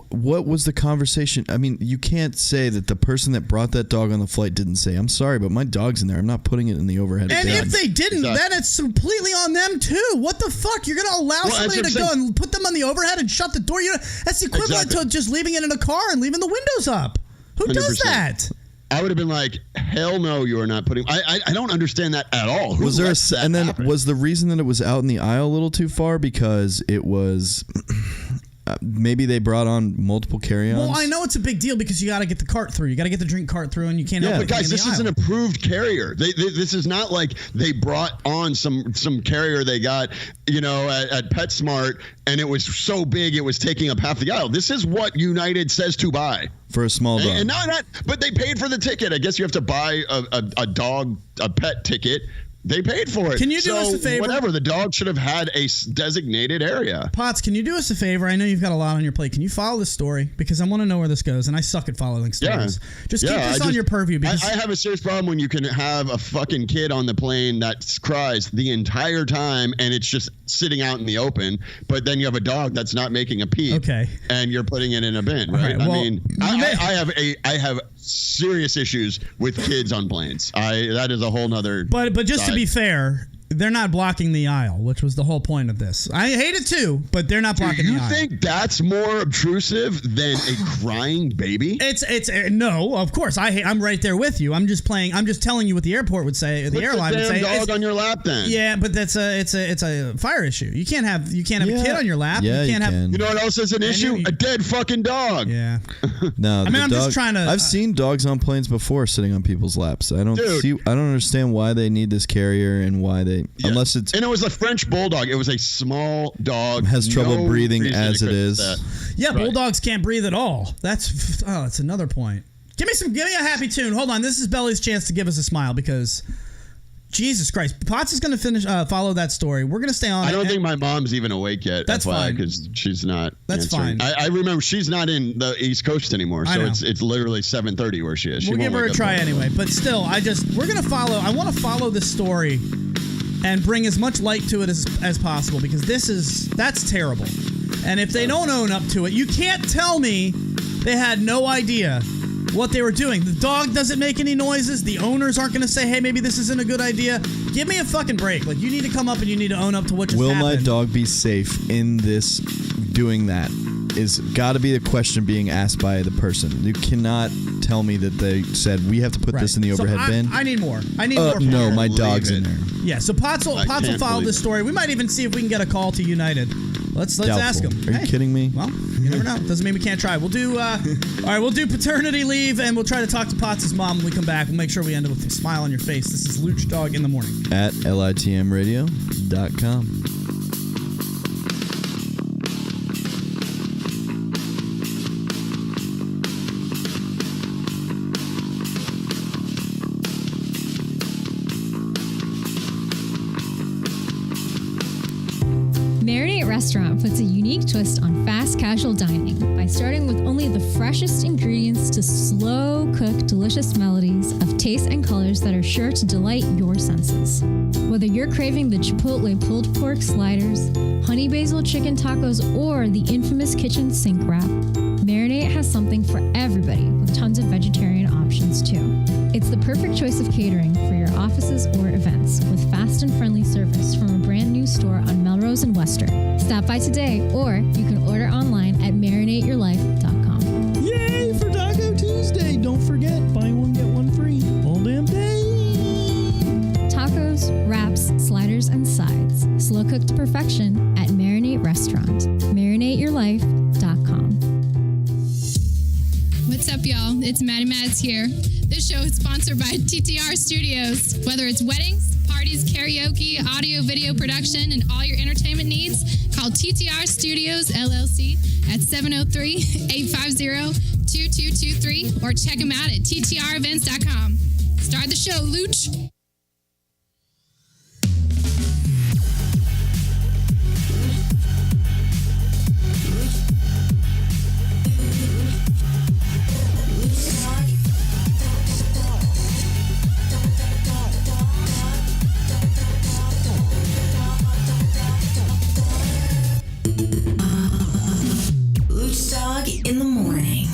what was the conversation. I mean, you can't say that the person that brought that dog on the flight didn't say, I'm sorry, but my dog's in there. I'm not putting it in the overhead bin. And if they didn't, then it's completely on them too. What the fuck? You're going to allow somebody to go and put them on the overhead and shut the door? That's the equivalent to just leaving it in a car and leaving the windows up. Who 100%. Does that? I would have been like, hell no, you are not putting... I don't understand that at all. Was the reason that it was out in the aisle a little too far because it was... maybe they brought on multiple carry-ons. Well, I know it's a big deal because you got to get the cart through. You got to get the drink cart through, and you can't. Yeah, but guys, this is an approved carrier. This is not like they brought on some carrier they got, at PetSmart, and it was so big it was taking up half the aisle. This is what United says to buy for a small dog. And not that, but they paid for the ticket. I guess you have to buy a pet ticket. They paid for it. Can you do us a favor? Whatever. The dog should have had a designated area. Potts, can you do us a favor? I know you've got a lot on your plate. Can you follow this story? Because I want to know where this goes, and I suck at following stories. Yeah. Just keep this on your purview. Because I have a serious problem when you can have a fucking kid on the plane that cries the entire time, and it's just sitting out in the open, but then you have a dog that's not making a peep. Okay. And you're putting it in a bin, right? Well, I mean, I have serious issues with kids on planes. That is a whole nother. But just to be fair, they're not blocking the aisle, which was the whole point of this. I hate it too, but they're not blocking the aisle. Do you think that's more obtrusive than a crying baby? It's no, of course. I'm right there with you. I'm just telling you what the airport would say. The airline would say. Put the dog on your lap then. Yeah, but it's a fire issue. You can't have a kid on your lap. Yeah, you can't have. You know what else is an issue? A dead fucking dog. Yeah. No, I mean, I'm just trying to. I've seen dogs on planes before sitting on people's laps. I don't understand why they need this carrier and why they unless it's. And it was a French bulldog. It was a small dog. Has trouble breathing as it is. Yeah, right. Bulldogs can't breathe at all. That's another point. Give me a happy tune. Hold on. This is Belly's chance to give us a smile because Jesus Christ. Potts is going to follow that story. We're going to stay on. I don't think my mom's even awake yet. That's fine. Because she's not. That's answering. fine. I remember she's not in the East Coast anymore. So it's literally 7:30 where she is. We'll give her a try anyway. But still, we're going to follow. I want to follow this story and bring as much light to it as possible because that's terrible. And if they don't own up to it, you can't tell me they had no idea what they were doing. The dog doesn't make any noises. The owners aren't going to say, hey, maybe this isn't a good idea. Give me a fucking break. You need to come up and you need to own up to what just happened. Will my dog be safe in this doing that? Is got to be the question being asked by the person. You cannot tell me that they said we have to put this in the overhead bin. I need more. I need more. No, my dog's in there. Yeah, so Potts will follow this story. We might even see if we can get a call to United. Let's ask him. Are you kidding me? Well, you never know. Doesn't mean we can't try. We'll do all right. We'll do paternity leave, and we'll try to talk to Potts' mom when we come back. We'll make sure we end up with a smile on your face. This is Lucdogg in the morning at litmradio.com. Restaurant puts a unique twist on fast casual dining by starting with only the freshest ingredients to slow cook delicious melodies of taste and colors that are sure to delight your senses. Whether you're craving the Chipotle pulled pork sliders, honey basil chicken tacos, or the infamous kitchen sink wrap, Marinate has something for everybody with tons of vegetarian options too. It's the perfect choice of catering for your offices or events with fast and friendly service from a brand new store on Melrose and Western. Stop by today or you can order online at marinateyourlife.com. Yay for Taco Tuesday! Don't forget, buy one, get one free. All damn day. Tacos, wraps, sliders, and sides. Slow cooked to perfection at Marinate Restaurant. marinateyourlife.com. What's up, y'all? It's Maddie Mads here. This show is sponsored by TTR Studios. Whether it's weddings, parties, karaoke, audio, video production, and all your entertainment needs, call TTR Studios, LLC at 703-850-2223 or check them out at ttrevents.com. Start the show, Luch. Lucdogg in the morning.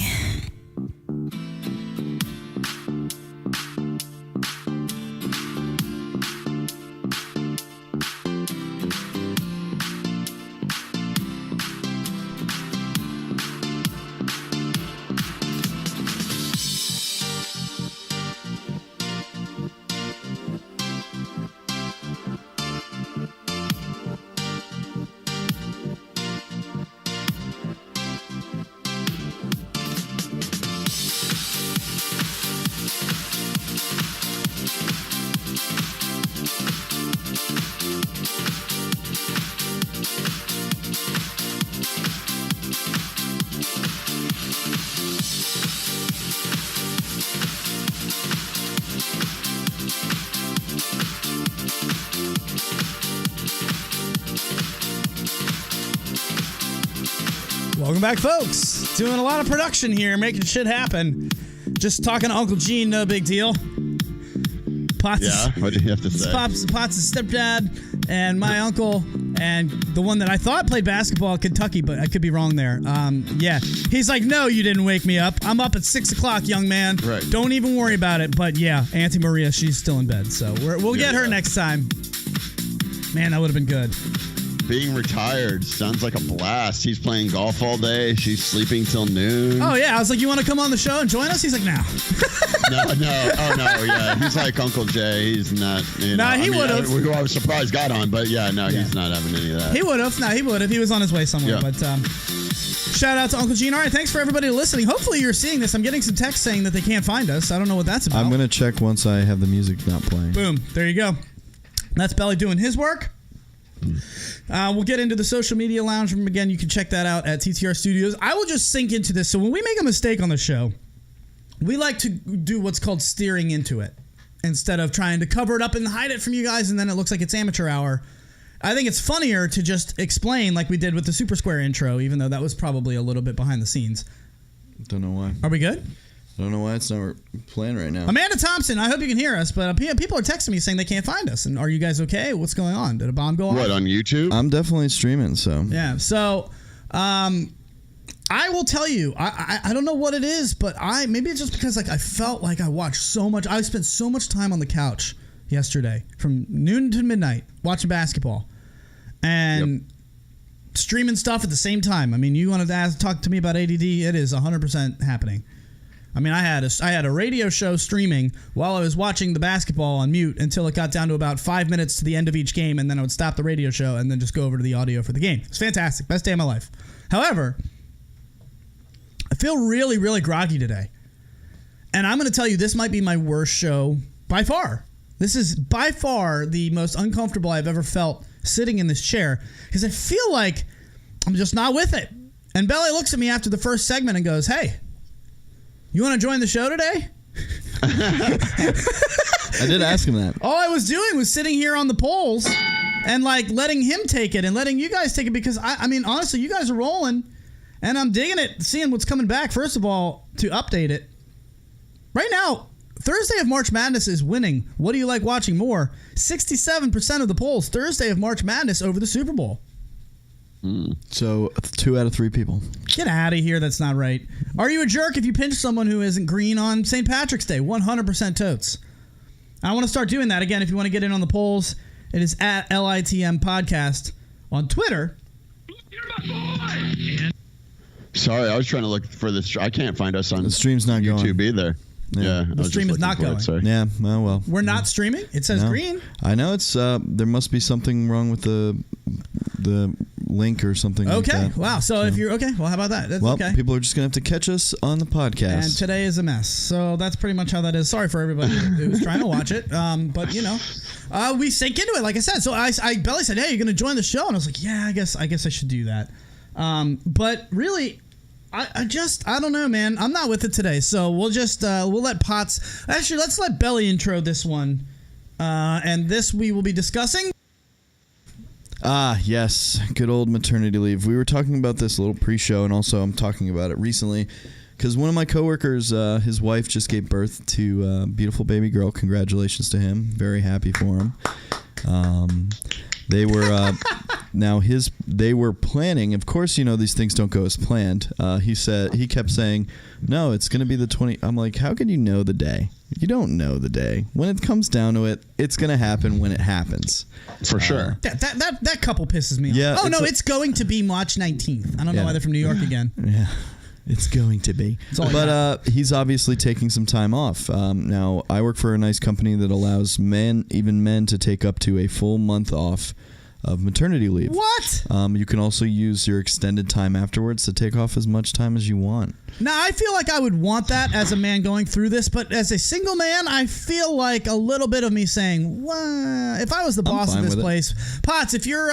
Welcome back, folks. Doing a lot of production here, making shit happen. Just talking to Uncle Gene, no big deal. Potts, Yeah, what do you have to say? Potts' stepdad and my uncle, and the one that I thought played basketball at Kentucky, but I could be wrong there. Yeah, he's like, no, you didn't wake me up. I'm up at 6 o'clock, young man. Right. Don't even worry about it. But yeah, Auntie Maria, she's still in bed, so we'll get her next time. Man, that would have been good. Being retired sounds like a blast. He's playing golf all day. She's sleeping till noon. Oh, yeah. I was like, you want to come on the show and join us? He's like, no. No. Oh, no. Yeah. He's like Uncle Jay. He's not. You know, he would have. I was surprised got on, but yeah, no, he's not having any of that. He would have. No, he would have. He was on his way somewhere. Yeah. But shout out to Uncle Gene. All right. Thanks for everybody listening. Hopefully you're seeing this. I'm getting some texts saying that they can't find us. I don't know what that's about. I'm going to check once I have the music not playing. Boom. There you go. That's Belly doing his work. We'll get into the social media lounge room again. You can check that out at TTR Studios. I will just sink into this. So when we make a mistake on the show, we like to do what's called steering into it instead of trying to cover it up and hide it from you guys, and then it looks like it's amateur hour. I think it's funnier to just explain like we did with the Super Square intro, even though that was probably a little bit behind the scenes. Don't know why. Are we good? I don't know why it's not playing right now. Amanda Thompson, I hope you can hear us, but people are texting me saying they can't find us. And are you guys okay? What's going on? Did a bomb go off? What, on YouTube? I'm definitely streaming, so. Yeah, so I will tell you, I don't know what it is, but maybe it's just because like I felt like I watched so much. I spent so much time on the couch yesterday from noon to midnight watching basketball and streaming stuff at the same time. I mean, you wanted to talk to me about ADD, it is 100% happening. I mean, I had a radio show streaming while I was watching the basketball on mute until it got down to about 5 minutes to the end of each game, and then I would stop the radio show and then just go over to the audio for the game. It's fantastic. Best day of my life. However, I feel really, really groggy today. And I'm going to tell you, this might be my worst show by far. This is by far the most uncomfortable I've ever felt sitting in this chair because I feel like I'm just not with it. And Belly looks at me after the first segment and goes, hey, you want to join the show today? I did ask him that. All I was doing was sitting here on the polls and like letting him take it and letting you guys take it because I mean, honestly, you guys are rolling and I'm digging it, seeing what's coming back. First of all, to update it right now, Thursday of March Madness is winning. What do you like watching more? 67% of the polls, Thursday of March Madness over the Super Bowl. So 2 out of 3 people. Get out of here. That's not right. Are you a jerk if you pinch someone who isn't green on St. Patrick's Day? 100% totes. I want to start doing that again. If you want to get in on the polls, it is at LITM Podcast on Twitter. Sorry, I was trying to look for this. I can't find us on the stream's not YouTube going either. Yeah, the stream is not going. Sorry. Yeah, oh well. We're not streaming. It says green. I know it's. There must be something wrong with the link or something. Okay. Like that. Wow. So if you're okay, well, how about that? That's okay. People are just gonna have to catch us on the podcast. And today is a mess. So that's pretty much how that is. Sorry for everybody who's trying to watch it. But we sink into it, like I said. So Belly said, "Hey, you're gonna join the show," and I was like, "Yeah, I guess I should do that." But really, I don't know, man. I'm not with it today. So we'll just we'll let Potts. Actually, let's let Belly intro this one, and this we will be discussing. Yes. Good old maternity leave. We were talking about this a little pre-show, and also I'm talking about it recently because one of my coworkers, his wife just gave birth to a beautiful baby girl. Congratulations to him. Very happy for him. They were they were planning. Of course, these things don't go as planned. He kept saying, "No, it's going to be the 20." I'm like, "How can you know the day? You don't know the day. When it comes down to it, it's going to happen when it happens." For sure. That couple pisses me off. Yeah, Oh no, it's going to be March 19th. I don't know why they're from New York again. Yeah. It's going to be. But he's obviously taking some time off. Now, I work for a nice company that allows men, even men, to take up to a full month off of maternity leave. What? You can also use your extended time afterwards to take off as much time as you want. Now, I feel like I would want that as a man going through this, but as a single man, I feel like a little bit of me saying, well, if I was the boss of this place, Potts, if you're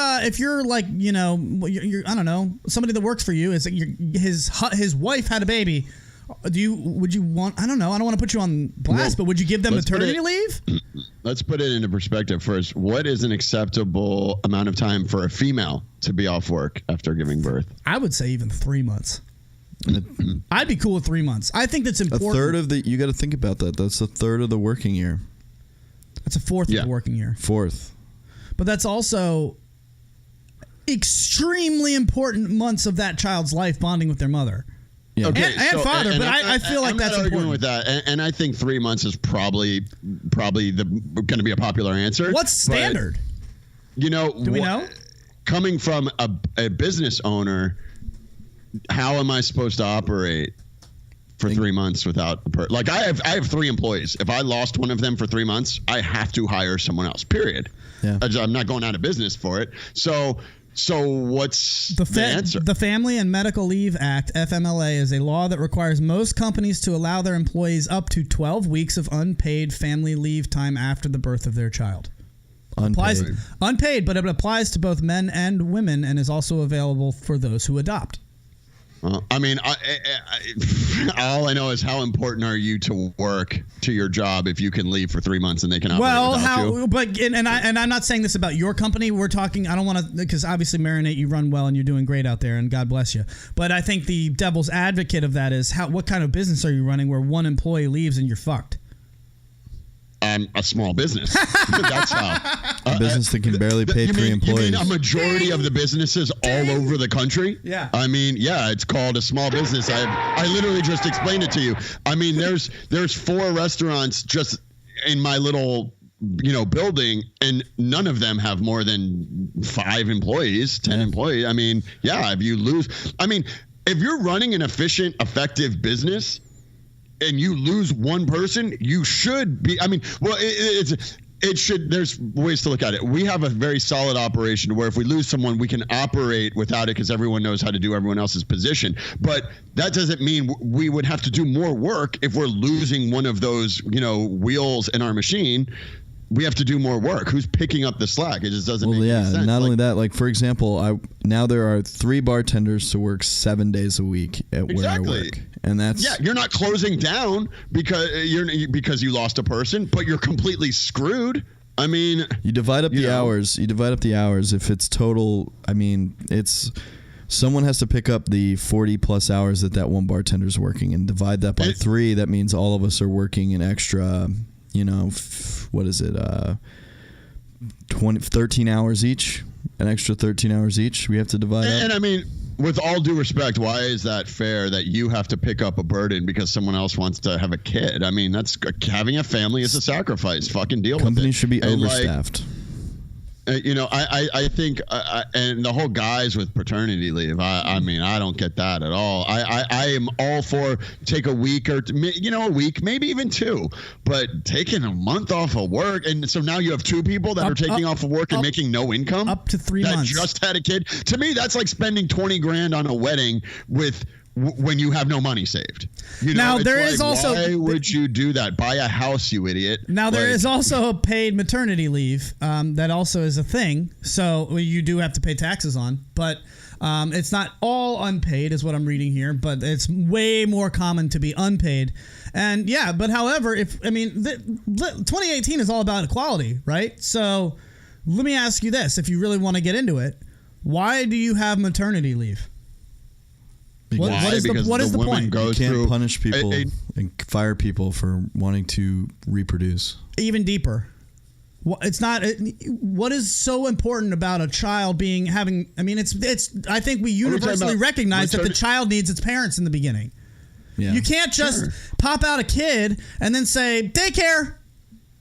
like, you're I don't know, somebody that works for you, is his wife had a baby. Would you want, I don't know, I don't want to put you on blast, but would you give them maternity leave? Let's put it into perspective first. What is an acceptable amount of time for a female to be off work after giving birth? I would say even 3 months. I'd be cool with 3 months. I think that's important. A third of you got to think about that. That's a third of the working year. That's a fourth of the working year. Fourth. But that's also extremely important months of that child's life bonding with their mother. Yeah. Okay, and father, but I feel like that's important. I'm not arguing with that, and I think 3 months is probably going to be a popular answer. What's standard? Do we know? Coming from a business owner, how am I supposed to operate for 3 months without like I have 3 employees. If I lost one of them for 3 months, I have to hire someone else. Period. Yeah. I'm not going out of business for it. So what's the answer? The Family and Medical Leave Act, FMLA, is a law that requires most companies to allow their employees up to 12 weeks of unpaid family leave time after the birth of their child. Unpaid, but it applies to both men and women and is also available for those who adopt. I mean, all I know is how important are you to work to your job if you can leave for 3 months and they can operate without you? But I'm not saying this about your company. We're talking. I don't want to, because obviously Marinate, you run well and you're doing great out there, and God bless you. But I think the devil's advocate of that is what kind of business are you running where one employee leaves and you're fucked? A small business. That's how. A business that can barely pay 3 employees. You mean a majority of the businesses all over the country? Yeah. I mean, yeah, it's called a small business. I literally just explained it to you. I mean, there's 4 restaurants just in my little building, and none of them have more than 5 employees, 10 employees. I mean, yeah, if you're running an efficient, effective business, and you lose one person, you should be. I mean, well, it should. There's ways to look at it. We have a very solid operation where if we lose someone, we can operate without it because everyone knows how to do everyone else's position. But that doesn't mean we would have to do more work if we're losing one of those, wheels in our machine. We have to do more work. Who's picking up the slack? It just doesn't make any sense. Not only that, like, for example, now there are 3 bartenders to work 7 days a week at where I work. And that's you're not closing down because you lost a person, but you're completely screwed. I mean, you divide up the hours. You divide up the hours. If it's total, I mean, it's someone has to pick up the 40 plus hours that one bartender's working, and divide that by 3. That means all of us are working an extra, what is it? 13 hours each. an extra 13 hours each. We have to divide up. And I mean, with all due respect, why is that fair that you have to pick up a burden because someone else wants to have a kid? I mean, that's having a family is a sacrifice. Fucking deal with it. Companies should be And, overstaffed. I think, and the whole guys with paternity leave. I mean, I don't get that at all. I am all for take a week or a week, maybe even 2, but taking a month off of work, and so now you have 2 people that are taking off of work and making no income up to 3 that months. Just had a kid. To me, that's like spending $20,000 on a wedding when you have no money saved. Now, there is also... Why would you do that? Buy a house, you idiot. Now, there is also a paid maternity leave that also is a thing. So you do have to pay taxes on. But it's not all unpaid is what I'm reading here. But it's way more common to be unpaid. And yeah, but however, 2018 is all about equality, right? So let me ask you this. If you really want to get into it, why do you have maternity leave? What is the point? You can't punish people and fire people for wanting to reproduce. Even deeper. It's not. What is so important about a child having? I mean, it's. I think we universally recognize that the child needs its parents in the beginning. Yeah. You can't just pop out a kid and then say daycare.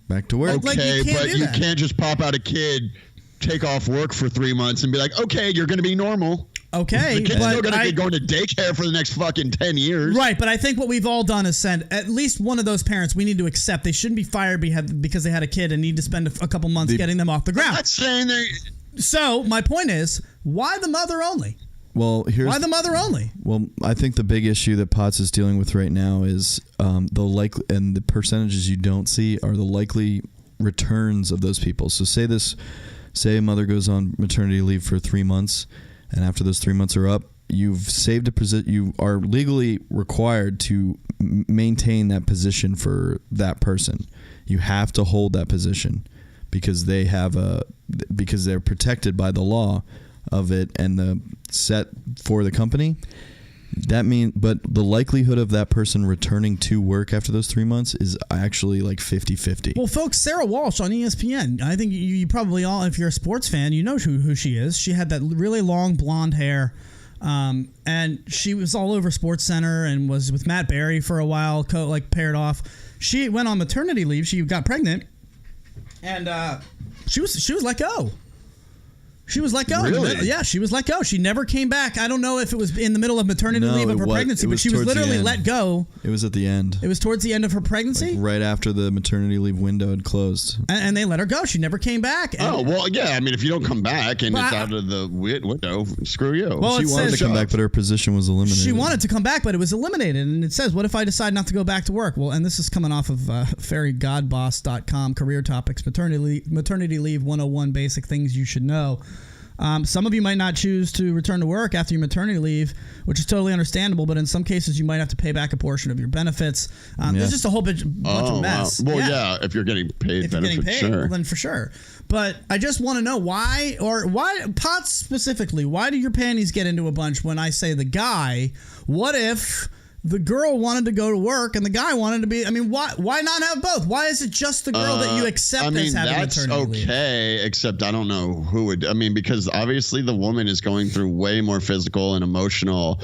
Back to work. Okay, you can't just pop out a kid, take off work for 3 months, and be like, okay, you're going to be normal. Okay, the kid's still going to be going to daycare for the next fucking 10 years. Right, but I think what we've all done is send at least one of those parents. We need to accept they shouldn't be fired because they had a kid and need to spend a couple months getting them off the ground. I'm not saying they. So my point is, why the mother only? Well, why the mother only? Well, I think the big issue that Potts is dealing with right now is the percentages you don't see are the likely returns of those people. So say a mother goes on maternity leave for 3 months. And after those 3 months are up, you've saved a position. You are legally required to maintain that position for that person. You have to hold that position because because they're protected by the law of it and the set for the company. But the likelihood of that person returning to work after those 3 months is actually like 50-50. Well, folks, Sarah Walsh on ESPN, I think you probably all, if you're a sports fan, you know who she is. She had that really long blonde hair, and she was all over SportsCenter and was with Matt Berry for a while, paired off. She went on maternity leave. She got pregnant, and she was let go. She was let go. Really? Yeah, she was let go. She never came back. I don't know if it was in the middle of maternity leave of her pregnancy, but she was literally let go. It was at the end. It was towards the end of her pregnancy? Like right after the maternity leave window had closed. And they let her go. She never came back. Oh, well, yeah. I mean, if you don't come back and it's out of the window, screw you. Well, she wanted to come back, but her position was eliminated. She wanted to come back, but it was eliminated. And it says, what if I decide not to go back to work? Well, and this is coming off of fairygodboss.com, career topics, maternity leave 101, basic things you should know. Some of you might not choose to return to work after your maternity leave, which is totally understandable. But in some cases, you might have to pay back a portion of your benefits. There's just a whole bunch of mess. Wow. Well, yeah, if you're getting paid benefits, sure. Well, then for sure. But I just want to know why Potts specifically, why do your panties get into a bunch when I say the guy? What if the girl wanted to go to work and the guy wanted to be? I mean, why not have both? Why is it just the girl that you accept as having maternity leave? Okay, except I don't know who would. I mean, because obviously the woman is going through way more physical and emotional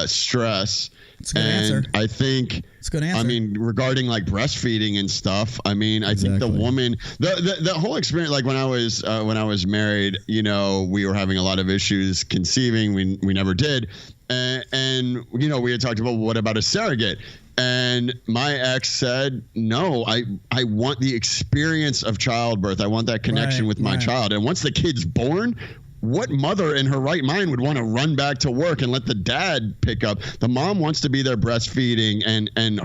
stress. It's a good answer. I think it's a good answer. I mean, regarding like breastfeeding and stuff. I mean, I think the woman, the whole experience. Like when I was married, we were having a lot of issues conceiving. We never did. And we had talked about what about a surrogate? And my ex said, no, I want the experience of childbirth. I want that connection with my child. And once the kid's born, what mother in her right mind would want to run back to work and let the dad pick up? The mom wants to be there breastfeeding and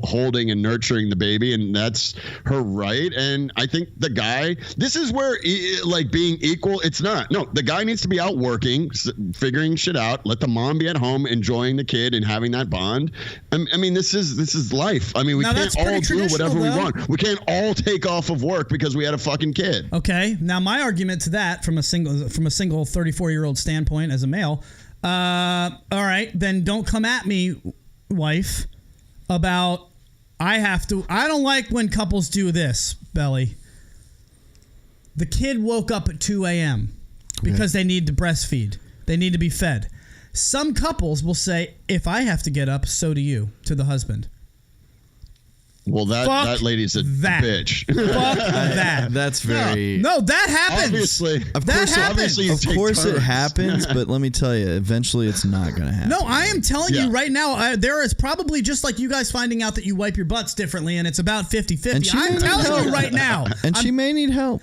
holding and nurturing the baby, and that's her right. And I think the guy, this is where like being equal, it's not. No, the guy needs to be out working, figuring shit out. Let the mom be at home enjoying the kid and having that bond. I mean, this is life. I mean, we can't all do whatever we want. We can't all take off of work because we had a fucking kid. Okay, now my argument to that from a single 34-year-old standpoint as a male, all right, then don't come at me, wife, about I don't like when couples do this, Belly. The kid woke up at 2 a.m. because they need to breastfeed. They need to be fed. Some couples will say, if I have to get up, so do you, to the husband. Well, that lady's a bitch. Fuck that. That's very... No, that happens. Obviously. Of course it happens, but let me tell you, eventually it's not going to happen. No, I am telling you right now, there is probably just like you guys finding out that you wipe your butts differently and it's about 50-50. I'm telling you right now. And she may need help.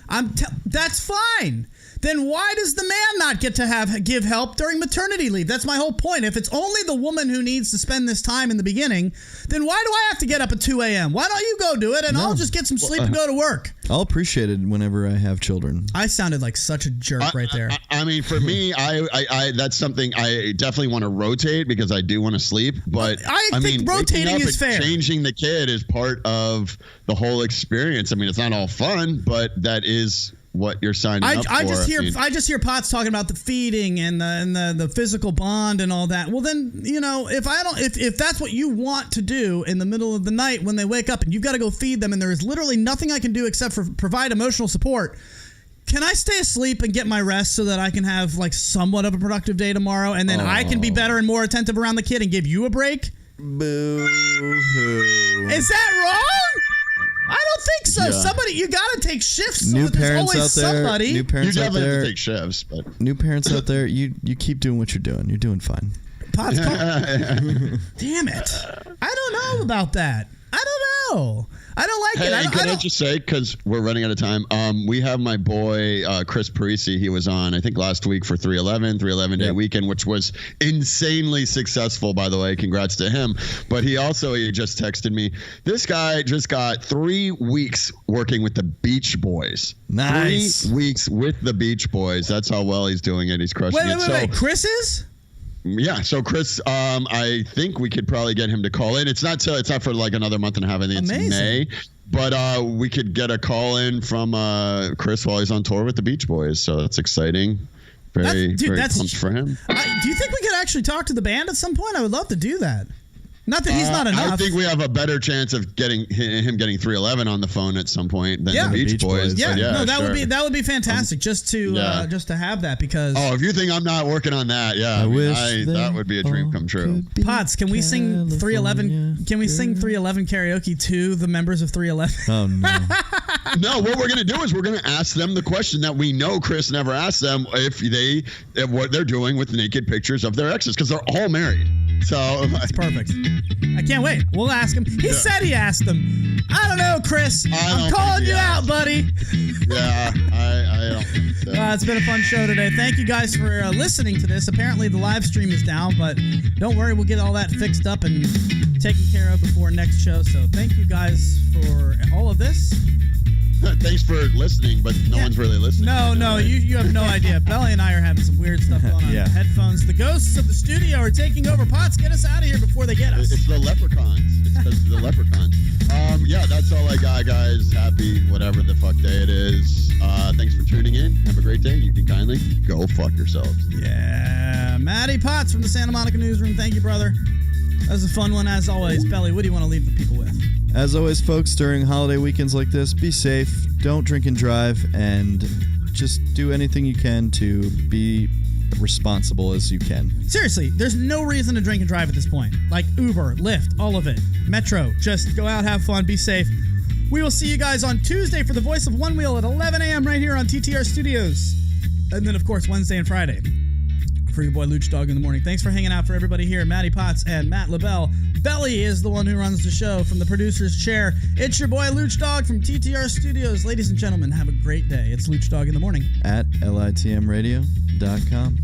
That's fine. Then why does the man not get to give help during maternity leave? That's my whole point. If it's only the woman who needs to spend this time in the beginning, then why do I have to get up at 2 a.m.? Why don't you go do it and I'll just get some sleep and go to work? I'll appreciate it whenever I have children. I sounded like such a jerk right there. I mean, for me, I that's something I definitely want to rotate because I do want to sleep. But I think rotating is fair. Changing the kid is part of the whole experience. I mean, it's not all fun, but that is what you're signing up for. I just hear Potts talking about the feeding and the physical bond and all that. Well, then, if that's what you want to do in the middle of the night when they wake up and you've got to go feed them and there is literally nothing I can do except for provide emotional support, can I stay asleep and get my rest so that I can have like somewhat of a productive day tomorrow and then I can be better and more attentive around the kid and give you a break? Boo-hoo. Is that wrong? I don't think so. Yeah. You got to take shifts. New so that parents there's always out there. somebody. New parents you out definitely there. have to take shifts, but New parents out there, you keep doing what you're doing. You're doing fine. Potts, damn it! I don't know about that. I don't know. I don't like it. Can I just say, because we're running out of time, we have my boy Chris Parisi. He was on, I think, last week for 311 Day Weekend, which was insanely successful, by the way. Congrats to him. But he just texted me. This guy just got 3 weeks working with the Beach Boys. Nice. 3 weeks with the Beach Boys. That's how well he's doing it. He's crushing it. Wait. Chris is? Yeah, so Chris, I think we could probably get him to call in. It's not for like another month and a half. I think it's May, but we could get a call in from Chris while he's on tour with the Beach Boys. So that's exciting. Very pumped for him. Do you think we could actually talk to the band at some point? I would love to do that. Not that he's not enough. I think we have a better chance of getting 311 on the phone at some point than the Beach Boys. Yeah, that would be fantastic just to have that because. Oh, if you think I'm not working on that, that would be a dream come true. Potts, can we sing 311? Can we sing 311 karaoke to the members of 311? Oh no. No, what we're going to do is we're going to ask them the question that we know Chris never asked them if what they're doing with naked pictures of their exes because they're all married. So that's perfect. I can't wait. We'll ask him. He said he asked them. I don't know, Chris. I'm calling you out, buddy. Yeah, I don't think so. It's been a fun show today. Thank you guys for listening to this. Apparently the live stream is down, but don't worry. We'll get all that fixed up and taken care of before next show. So thank you guys for all of this. Thanks for listening, but no one's really listening. No, you have no idea. Belly and I are having some weird stuff going on. Yeah. Headphones. The ghosts of the studio are taking over. Potts, get us out of here before they get us. It's the leprechauns. It's because of the leprechauns. That's all I got, guys. Happy whatever the fuck day it is. Thanks for tuning in. Have a great day. You can kindly go fuck yourselves. Yeah. Matty Potts from the Santa Monica Newsroom. Thank you, brother. That was a fun one as always. Belly, what do you want to leave the people with? As always, folks, during holiday weekends like this, be safe, don't drink and drive, and just do anything you can to be responsible as you can. Seriously, there's no reason to drink and drive at this point. Like Uber, Lyft, all of it. Metro, just go out, have fun, be safe. We will see you guys on Tuesday for the Voice of One Wheel at 11 a.m. right here on TTR Studios. And then, of course, Wednesday and Friday for your boy Lucdogg in the morning. Thanks for hanging out for everybody here. Matty Potts and Matt LaBelle. Belly is the one who runs the show from the producer's chair. It's your boy Lucdogg from TTR Studios. Ladies and gentlemen, have a great day. It's Lucdogg in the morning. At litmradio.com.